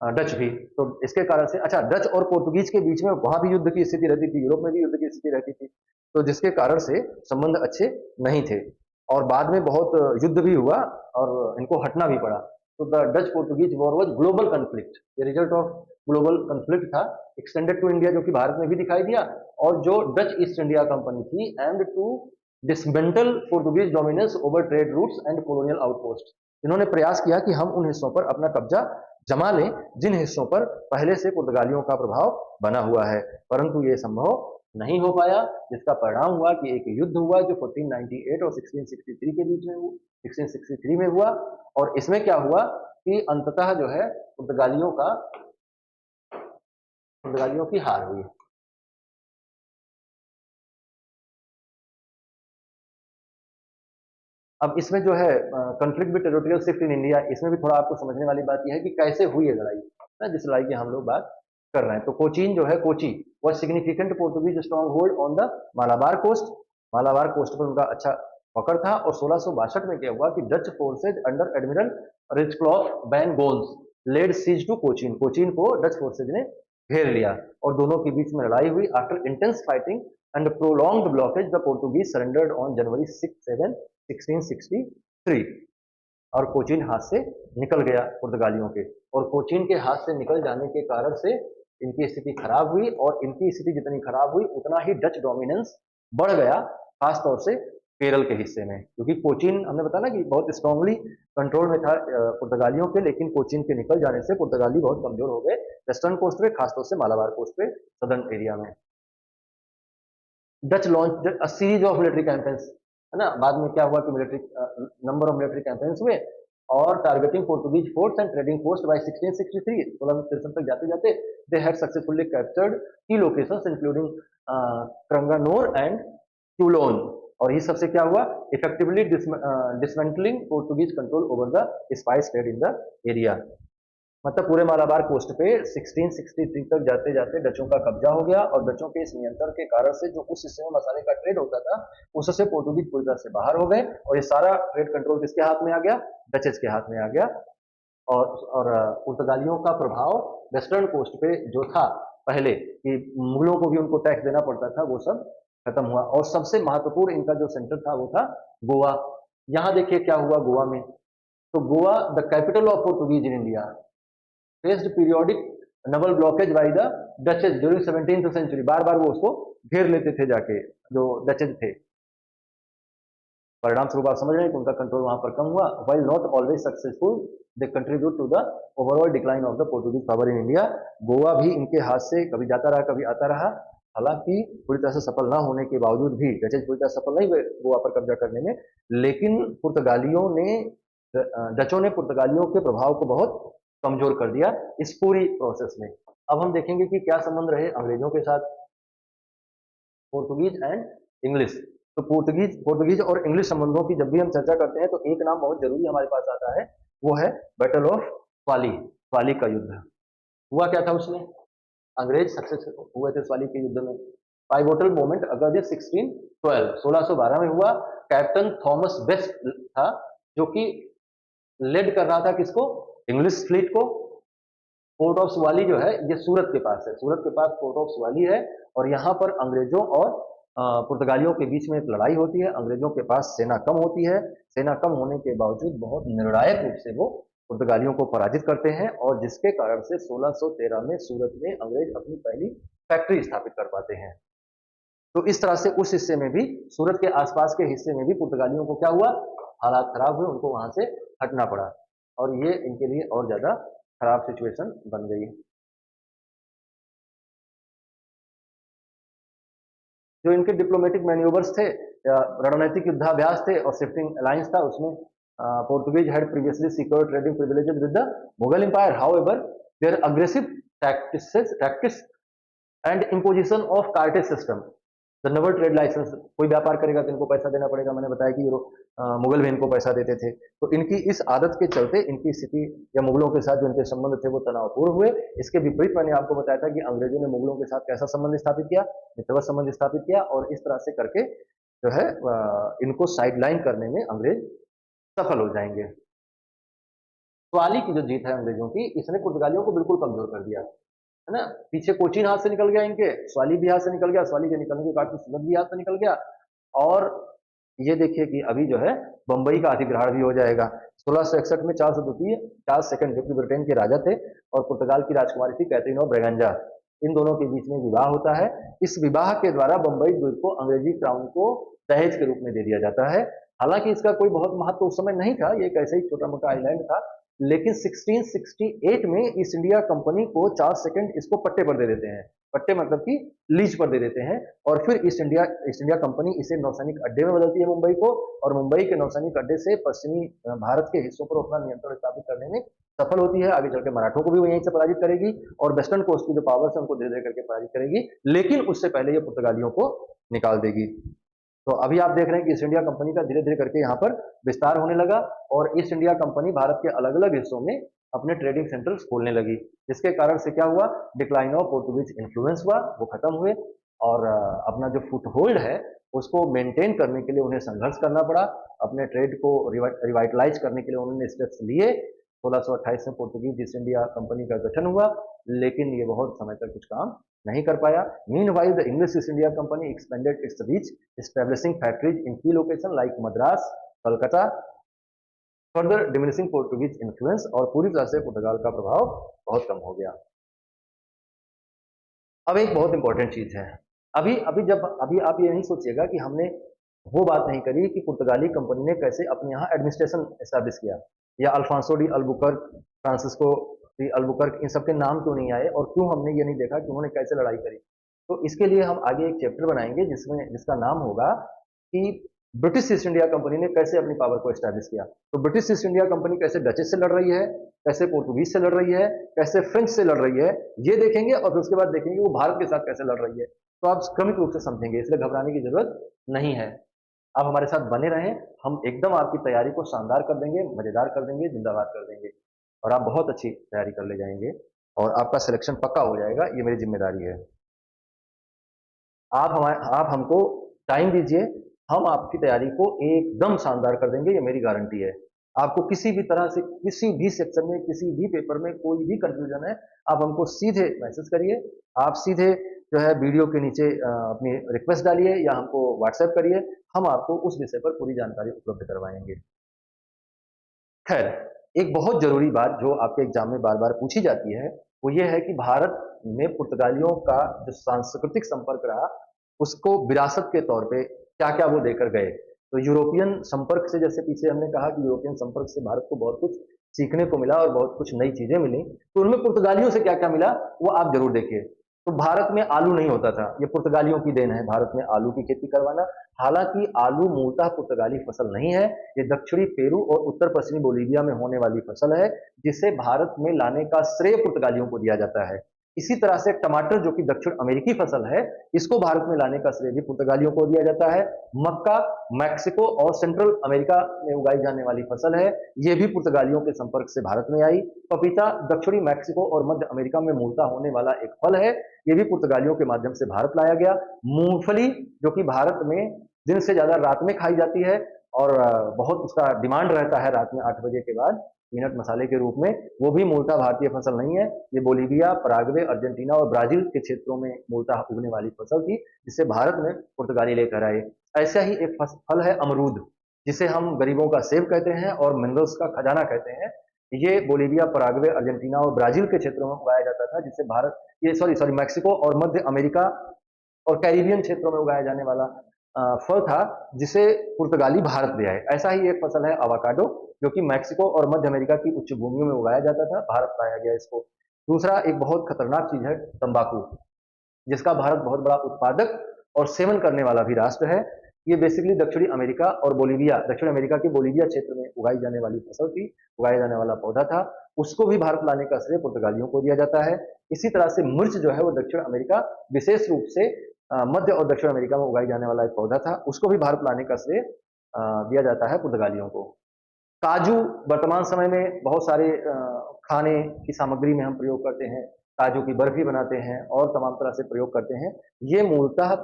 डच भी। तो इसके कारण से अच्छा, डच और पोर्तुगीज के बीच में वहां भी युद्ध की स्थिति रहती थी, यूरोप में भी युद्ध की स्थिति रहती थी, तो जिसके कारण से संबंध अच्छे नहीं थे, और बाद में बहुत युद्ध भी हुआ और इनको हटना भी पड़ा। तो the Dutch Portuguese war was global conflict, ये रिजल्ट ऑफ ग्लोबल कॉन्फ्लिक्ट था, एक्सटेंडेड टू इंडिया, जो कि भारत में भी दिखाई दिया। और जो डच ईस्ट इंडिया कंपनी थी and to dismantle Portuguese dominance over trade routes and colonial outpost, इन्होंने प्रयास किया कि हम उन हिस्सों पर अपना कब्जा जमा लें जिन हिस्सों पर पहले से पुर्तगालियों का प्रभाव बना हुआ है, परंतु ये संभव नहीं हो पाया, जिसका परिणाम हुआ कि एक युद्ध हुआ जो 1498 और 1663 के बीच में हुआ, 1663 में हुआ। और इसमें क्या हुआ कि अंततः जो है पुर्तगालियों की हार हुई। अब इसमें जो है conflict with territorial shift in India, इसमें भी थोड़ा आपको समझने वाली बात यह है कि कैसे हुई है लड़ाई ना, जिस लड़ाई की हम लोग बात कर रहे हैं। तो कोचीन जो है, कोची वह significant Portuguese stronghold on the Malabar coast, Malabar coast पर उनका अच्छा पकड़ था। और 1662 में क्या हुआ कि Dutch forces under admiral Rijcklof van Goens laid siege to Cochin, Cochin को डच फोर्सेज ने घेर लिया, और दोनों के बीच में लड़ाई हुई। After intense fighting and prolonged blockage the Portuguese surrendered on January 6-7 1663, और कोचीन हाथ से निकल गया पुर्तगालियों के। और कोचीन के हाथ से निकल जाने के कारण से इनकी स्थिति खराब हुई, और इनकी स्थिति जितनी खराब हुई उतना ही डच डोमिनेंस बढ़ गया, खासतौर से केरल के हिस्से में, क्योंकि कोचीन हमने बताया ना कि बहुत स्ट्रांगली कंट्रोल में था पुर्तगालियों के, लेकिन कोचीन के निकल जाने से पुर्तगाली बहुत कमजोर हो गए वेस्टर्न कोस्ट पे, खासतौर से मालाबार कोस्ट पे, सदर्न एरिया में। Dutch launch a series of military campaigns, है ना। बाद में क्या हुआ कि नंबर ऑफ मिलिट्री कैंपेन्स हुए, और targeting Portuguese forts and trading post by 1663, 1663 तक जाते जाते they had successfully captured key locations including Cranganore and Quilon, और इस सबसे क्या हुआ, effectively dismantling Portuguese control over the spice trade in the area. मतलब पूरे मालाबार कोस्ट पे 1663 तक जाते जाते डचों का कब्जा हो गया, और डचों के इस नियंत्रण के कारण से जो उस हिस्से में मसाले का ट्रेड होता था उससे पोर्टुगीज पूरी तरह से बाहर हो गए, और ये सारा ट्रेड कंट्रोल किसके हाथ में आ गया, डचेस के हाथ में आ गया। और पुर्तगालियों का प्रभाव वेस्टर्न कोस्ट पे जो था पहले कि मुगलों को भी उनको टैक्स देना पड़ता था, वो सब खत्म हुआ। और सबसे महत्वपूर्ण इनका जो सेंटर था वो था गोवा। यहां देखिए क्या हुआ गोवा में, तो Goa the capital of Portuguese in India faced periodic naval blockage by the Dutches during 17th century. बार बार वो उसको घेर लेते थे जाके जो डचेज थे। परिणाम स्वरूप आप समझ रहे हैं कि उनका कंट्रोल वहां पर कम हुआ। While not always successful they contribute to the overall decline of the Portuguese power in India. Goa भी इनके हाथ से कभी जाता रहा कभी आता रहा। हालांकि पूरी तरह से सफल ना होने के बावजूद भी डचेज पूरी तरह सफल नहीं हुए गोवा पर कब्जा करने में, लेकिन पुर्तगालियों ने डचों ने पुर्तगालियों के प्रभाव को बहुत कमजोर कर दिया इस पूरी प्रोसेस में। अब हम देखेंगे कि क्या संबंध रहे अंग्रेजों के साथ, पोर्टुगीज एंड इंग्लिश। तो पोर्टुगीज और इंग्लिश संबंधों की जब भी हम चर्चा करते हैं तो एक नाम बहुत जरूरी हमारे पास आता है, वो है बैटल ऑफ स्वाली। स्वाली का युद्ध हुआ क्या था उसमें, अंग्रेज सक्सेस हुए थे स्वाली के युद्ध में। पाइवोटल मोमेंट अगस्त 1612 में हुआ। कैप्टन थॉमस बेस्ट था जो कि लेड कर रहा था किसको, इंग्लिश फ्लीट को। पोर्ट ऑफ स्वाली जो है ये सूरत के पास है, सूरत के पास पोर्ट ऑफ स्वाली है, और यहाँ पर अंग्रेजों और पुर्तगालियों के बीच में एक लड़ाई होती है। अंग्रेजों के पास सेना कम होती है, सेना कम होने के बावजूद बहुत निर्णायक रूप से वो पुर्तगालियों को पराजित करते हैं, और जिसके कारण से 1613 में सूरत में अंग्रेज अपनी पहली फैक्ट्री स्थापित कर पाते हैं। तो इस तरह से उस हिस्से में भी, सूरत के आसपास के हिस्से में भी पुर्तगालियों को क्या हुआ, हालात खराब हुए, उनको वहां से हटना पड़ा, और ये इनके लिए और ज्यादा खराब सिचुएशन बन गई। जो इनके डिप्लोमेटिक मैन्यूवर्स थे, रणनीतिक युद्धाभ्यास थे और शिफ्टिंग अलायंस था, उसमें Portuguese had previously secured trading privileges with the Mughal empire. However their aggressive tactics and imposition of कार्टेज system the naval trade licence. कोई व्यापार करेगा तो इनको पैसा देना पड़ेगा, मैंने बताया कि मुगल भी इनको पैसा देते थे। तो इनकी इस आदत के चलते इनकी स्थिति या मुगलों के साथ जो इनके संबंध थे वो तनावपूर्ण हुए। इसके विपरीत मैंने आपको बताया था कि अंग्रेजों ने मुगलों के साथ कैसा संबंध स्थापित किया, मित्रवत संबंध स्थापित किया, और इस तरह से करके जो है इनको साइडलाइन करने में अंग्रेज सफल हो जाएंगे। स्वाली की जो जीत है अंग्रेजों की, इसने पुर्तगालियों को बिल्कुल कमजोर कर दिया, है ना। पीछे कोचीन हाथ से निकल गया इनके, स्वाली भी हाथ से निकल गया, स्वाली के निकलने के बाद सूरत भी हाथ से निकल गया, और ये देखिए कि अभी जो है बंबई का अधिग्रहण भी हो जाएगा। 1661 में चार्ल्स सेकंड जो कि ब्रिटेन के राजा थे और पुर्तगाल की राजकुमारी थी कैथरीन ऑफ ब्रेगंजा, इन दोनों के बीच में विवाह होता है। इस विवाह के द्वारा बंबई द्वीप को अंग्रेजी क्राउन को दहेज के रूप में दे दिया जाता है। हालांकि इसका कोई बहुत महत्व उस समय नहीं था, ये एक ऐसे ही छोटा मोटा आइलैंड था, लेकिन 1668 में ईस्ट इंडिया कंपनी को चार्ल्स सेकंड इसको पट्टे पर दे देते हैं। पट्टे मतलब कि लीज पर दे देते हैं, और फिर ईस्ट इंडिया कंपनी इसे नौसैनिक अड्डे में बदलती है मुंबई को, और मुंबई के नौसैनिक अड्डे से पश्चिमी भारत के हिस्सों पर अपना नियंत्रण स्थापित करने में सफल होती है। आगे चल के मराठों को भी वो यहीं से पराजित करेगी, और वेस्टर्न कोस्ट की जो पावर्स है उनको धीरे धीरे करके पराजित करेगी, लेकिन उससे पहले ये पुर्तगालियों को निकाल देगी। तो अभी आप देख रहे हैं कि ईस्ट इंडिया कंपनी का धीरे धीरे करके यहाँ पर विस्तार होने लगा, और ईस्ट इंडिया कंपनी भारत के अलग अलग हिस्सों में अपने ट्रेडिंग सेंटर्स खोलने लगी, जिसके कारण से क्या हुआ, डिक्लाइन ऑफ पोर्टुगीज इन्फ्लुएंस हुआ, वो खत्म हुए, और अपना जो फुटहोल्ड है उसको मेंटेन करने के लिए उन्हें संघर्ष करना पड़ा। अपने ट्रेड को रिवाइटलाइज करने के लिए उन्होंने स्टेप्स लिए। 1628 में पोर्टुगीज ईस्ट इंडिया कंपनी का गठन हुआ, लेकिन ये बहुत समय तक कुछ काम नहीं कर पाया। Meanwhile the English East India Company expanded its reach, establishing factories in key location like Madras, Calcutta, further diminishing Portuguese influence, और पूरी तरह से पुर्तगाल का प्रभाव बहुत कम हो गया। अब एक बहुत इंपॉर्टेंट चीज है, अभी आप ये नहीं सोचिएगा कि हमने वो बात नहीं करी कि पुर्तगाली कंपनी ने कैसे अपने यहाँ एडमिनिस्ट्रेशन एस्टैब्लिश किया, या Alfonso de Albuquerque, Francisco de Albuquerque, इन सबके नाम क्यों नहीं आए, और क्यों हमने ये नहीं देखा कि उन्होंने कैसे लड़ाई करी। तो इसके लिए हम आगे एक चैप्टर बनाएंगे जिसका नाम होगा कि ब्रिटिश ईस्ट इंडिया कंपनी ने कैसे अपनी पावर को एस्टैब्लिश किया। तो ब्रिटिश ईस्ट इंडिया कंपनी कैसे डचेस से लड़ रही है, कैसे पोर्टुगीज से लड़ रही है, कैसे फ्रेंच से लड़ रही है, ये देखेंगे, और फिर उसके बाद देखेंगे वो भारत के साथ कैसे लड़ रही है। तो आप क्रमिक रूप से समझेंगे, इसलिए घबराने की जरूरत नहीं है। आप हमारे साथ बने रहें, हम एकदम आपकी तैयारी को शानदार कर देंगे, मज़ेदार कर देंगे, जिंदाबाद कर देंगे और आप बहुत अच्छी तैयारी कर ले जाएंगे और आपका सिलेक्शन पक्का हो जाएगा, ये मेरी जिम्मेदारी है। आप हमको टाइम दीजिए, हम आपकी तैयारी को एकदम शानदार कर देंगे, ये मेरी गारंटी है। आपको किसी भी तरह से, किसी भी सेक्शन में, किसी भी पेपर में कोई भी कंफ्यूजन है, आप हमको सीधे मैसेज करिए, आप सीधे जो है वीडियो के नीचे अपनी रिक्वेस्ट डालिए या हमको व्हाट्सएप करिए, हम आपको उस विषय पर पूरी जानकारी उपलब्ध करवाएंगे। खैर, एक बहुत ज़रूरी बात जो आपके एग्ज़ाम में बार-बार पूछी जाती है, वो ये है कि भारत में पुर्तगालियों का जो सांस्कृतिक संपर्क रहा, उसको विरासत के तौर पे क्या-क्या वो देकर गए। तो यूरोपियन संपर्क से, जैसे पीछे हमने कहा कि यूरोपियन संपर्क से भारत को बहुत कुछ सीखने को मिला और बहुत कुछ नई चीज़ें मिली, तो उनमें पुर्तगालियों से क्या-क्या मिला, वो आप ज़रूर देखिए। तो भारत में आलू नहीं होता था, ये पुर्तगालियों की देन है भारत में आलू की खेती करवाना। हालाँकि आलू मूलतः पुर्तगाली फसल नहीं है, ये दक्षिणी पेरू और उत्तर-पश्चिमी बोलीविया में होने वाली फसल है, जिसे भारत में लाने का श्रेय पुर्तगालियों को दिया जाता है। इसी तरह से टमाटर, जो कि दक्षिण अमेरिकी फसल है, इसको भारत में लाने का श्रेय भी पुर्तगालियों को दिया जाता है। मक्का मैक्सिको और सेंट्रल अमेरिका में उगाई जाने वाली फसल है, ये भी पुर्तगालियों के संपर्क से भारत में आई। पपीता दक्षिणी मैक्सिको और मध्य अमेरिका में मूलतः होने वाला एक फल है, ये भी पुर्तगालियों के माध्यम से भारत लाया गया। मूंगफली, जो कि भारत में दिन से ज्यादा रात में खाई जाती है और बहुत उसका डिमांड रहता है रात में 8 बजे के बाद पीनट मसाले के रूप में, वो भी मूलतः भारतीय फसल नहीं है। ये बोलीविया, पराग्वे, अर्जेंटीना और ब्राजील के क्षेत्रों में मूलतः उगने वाली फसल थी, जिसे भारत में पुर्तगाली लेकर आए। ऐसा ही एक फल है अमरूद, जिसे हम गरीबों का सेब कहते हैं और मिनरल्स का खजाना कहते हैं। ये बोलीविया, पराग्वे, अर्जेंटीना और ब्राजील के क्षेत्रों में उगाया जाता था, जिसे भारत ये सॉरी सॉरी मैक्सिको और मध्य अमेरिका और कैरिबियन क्षेत्रों में उगाया जाने वाला फल था, जिसे पुर्तगाली भारत ले आए। ऐसा ही एक फसल है अवाकाडो, जो कि मैक्सिको और मध्य अमेरिका की उच्च भूमियों में उगाया जाता था, भारत लाया गया इसको। दूसरा एक बहुत खतरनाक चीज है तंबाकू, जिसका भारत बहुत बड़ा उत्पादक और सेवन करने वाला भी राष्ट्र है। ये बेसिकली दक्षिणी अमेरिका और बोलीविया, दक्षिण अमेरिका के बोलीविया क्षेत्र में उगाई जाने वाली फसल थी, उगाया जाने वाला पौधा था। उसको भी भारत लाने का श्रेय पुर्तगालियों को दिया जाता है। इसी तरह से मिर्च जो है वो दक्षिण अमेरिका, विशेष रूप से मध्य और दक्षिण अमेरिका में उगाई जाने वाला एक पौधा था, उसको भी भारत लाने का श्रेय दिया जाता है पुर्तगालियों को। काजू वर्तमान समय में बहुत सारे खाने की सामग्री में हम प्रयोग करते हैं, काजू की बर्फी बनाते हैं और तमाम तरह से प्रयोग करते हैं। ये मूलतः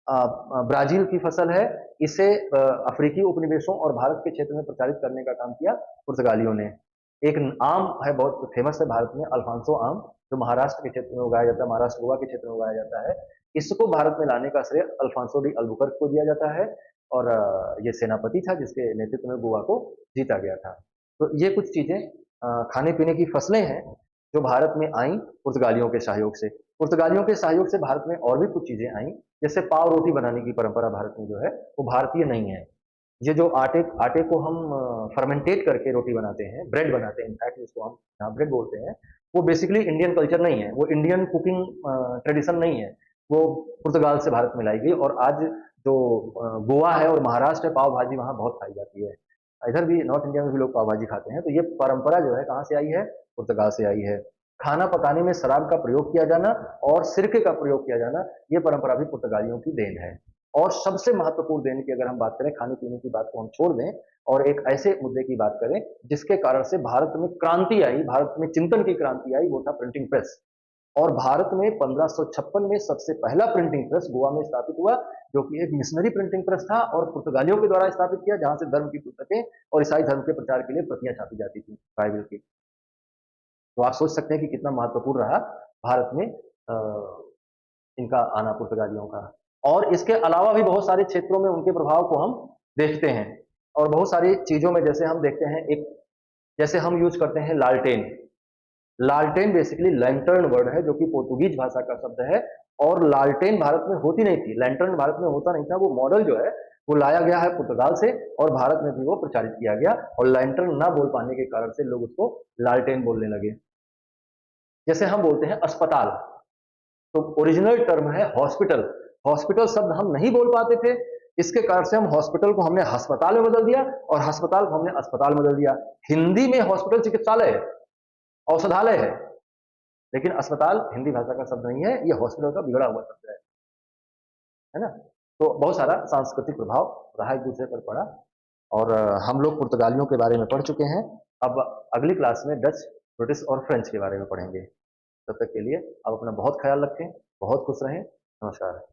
ब्राजील की फसल है। इसे अफ्रीकी उपनिवेशों और भारत के क्षेत्र में प्रचारित करने का काम किया पुर्तगालियों ने। एक आम है, बहुत फेमस है भारत में, अल्फांसो आम, जो महाराष्ट्र के क्षेत्र में उगाया जाता है, महाराष्ट्र गोवा के क्षेत्र में उगाया जाता है। इसको भारत में लाने का श्रेय अल्फांसो डी अल्बुकर्क को दिया जाता है और ये सेनापति था जिसके नेतृत्व में गोवा को जीता गया था। तो ये कुछ चीजें खाने पीने की फसलें हैं जो भारत में आई पुर्तगालियों के सहयोग से। पुर्तगालियों के सहयोग से भारत में और भी कुछ चीजें आई, जैसे पाव रोटी बनाने की परंपरा भारत में जो है वो भारतीय नहीं है। ये जो आटे आटे को हम फर्मेंटेट करके रोटी बनाते हैं, ब्रेड बनाते हैं, इनफैक्ट जिसको हम यहाँ ब्रेड बोलते हैं, वो बेसिकली इंडियन कल्चर नहीं है, वो इंडियन कुकिंग ट्रेडिशन नहीं है। वो पुर्तगाल से भारत में लाई गई और आज जो गोवा है और महाराष्ट्र है, पाव भाजी वहाँ बहुत खाई जाती है। इधर भी नॉर्थ इंडिया में भी लोग पाव भाजी खाते हैं। तो ये परंपरा जो है कहाँ से आई है? पुर्तगाल से आई है। खाना पकाने में शराब का प्रयोग किया जाना और सिरके का प्रयोग किया जाना, ये परंपरा भी पुर्तगालियों की देन है। और सबसे महत्वपूर्ण देन की अगर हम बात करें, खाने पीने की बात को हम छोड़ दें और एक ऐसे मुद्दे की बात करें जिसके कारण से भारत में क्रांति आई, भारत में चिंतन की क्रांति आई, वो था प्रिंटिंग प्रेस। और भारत में 1556 में सबसे पहला प्रिंटिंग प्रेस गोवा में स्थापित हुआ, जो कि एक मिशनरी प्रिंटिंग प्रेस था और पुर्तगालियों के द्वारा स्थापित किया, जहां से धर्म की पुस्तकें और ईसाई धर्म के प्रचार के लिए प्रतियां छापी जाती थी बाइबल की। तो आप सोच सकते हैं कि कितना महत्वपूर्ण रहा भारत में इनका आना, पुर्तगालियों का। और इसके अलावा भी बहुत सारे क्षेत्रों में उनके प्रभाव को हम देखते हैं और बहुत सारी चीजों में, जैसे हम देखते हैं एक, जैसे हम यूज करते हैं लालटेन। लालटेन बेसिकली लैंटर्न वर्ड है, जो कि पोर्तुगीज भाषा का शब्द है। और लालटेन भारत में होती नहीं थी, लैंटर्न भारत में होता नहीं था। वो मॉडल जो है वो लाया गया है पुर्तगाल से और भारत में भी वो प्रचारित किया गया और लैंटर्न ना बोल पाने के कारण से लोग उसको लालटेन बोलने लगे। जैसे हम बोलते हैं अस्पताल, तो ओरिजिनल टर्म है हॉस्पिटल। हॉस्पिटल शब्द हम नहीं बोल पाते थे, इसके कारण से हम हॉस्पिटल को हमने अस्पताल में बदल दिया और अस्पताल को हमने अस्पताल में बदल दिया। हिंदी में हॉस्पिटल चिकित्सालय है, औषधालय है, लेकिन अस्पताल हिंदी भाषा का शब्द नहीं है, ये हॉस्पिटल का बिगड़ा हुआ शब्द है ना। तो बहुत सारा सांस्कृतिक प्रभाव रहा एक दूसरे पर पड़ा। और हम लोग पुर्तगालियों के बारे में पढ़ चुके हैं। अब अगली क्लास में डच, ब्रिटिश और फ्रेंच के बारे में पढ़ेंगे। तब तक के लिए आप अपना बहुत ख्याल रखें, बहुत खुश रहें। नमस्कार।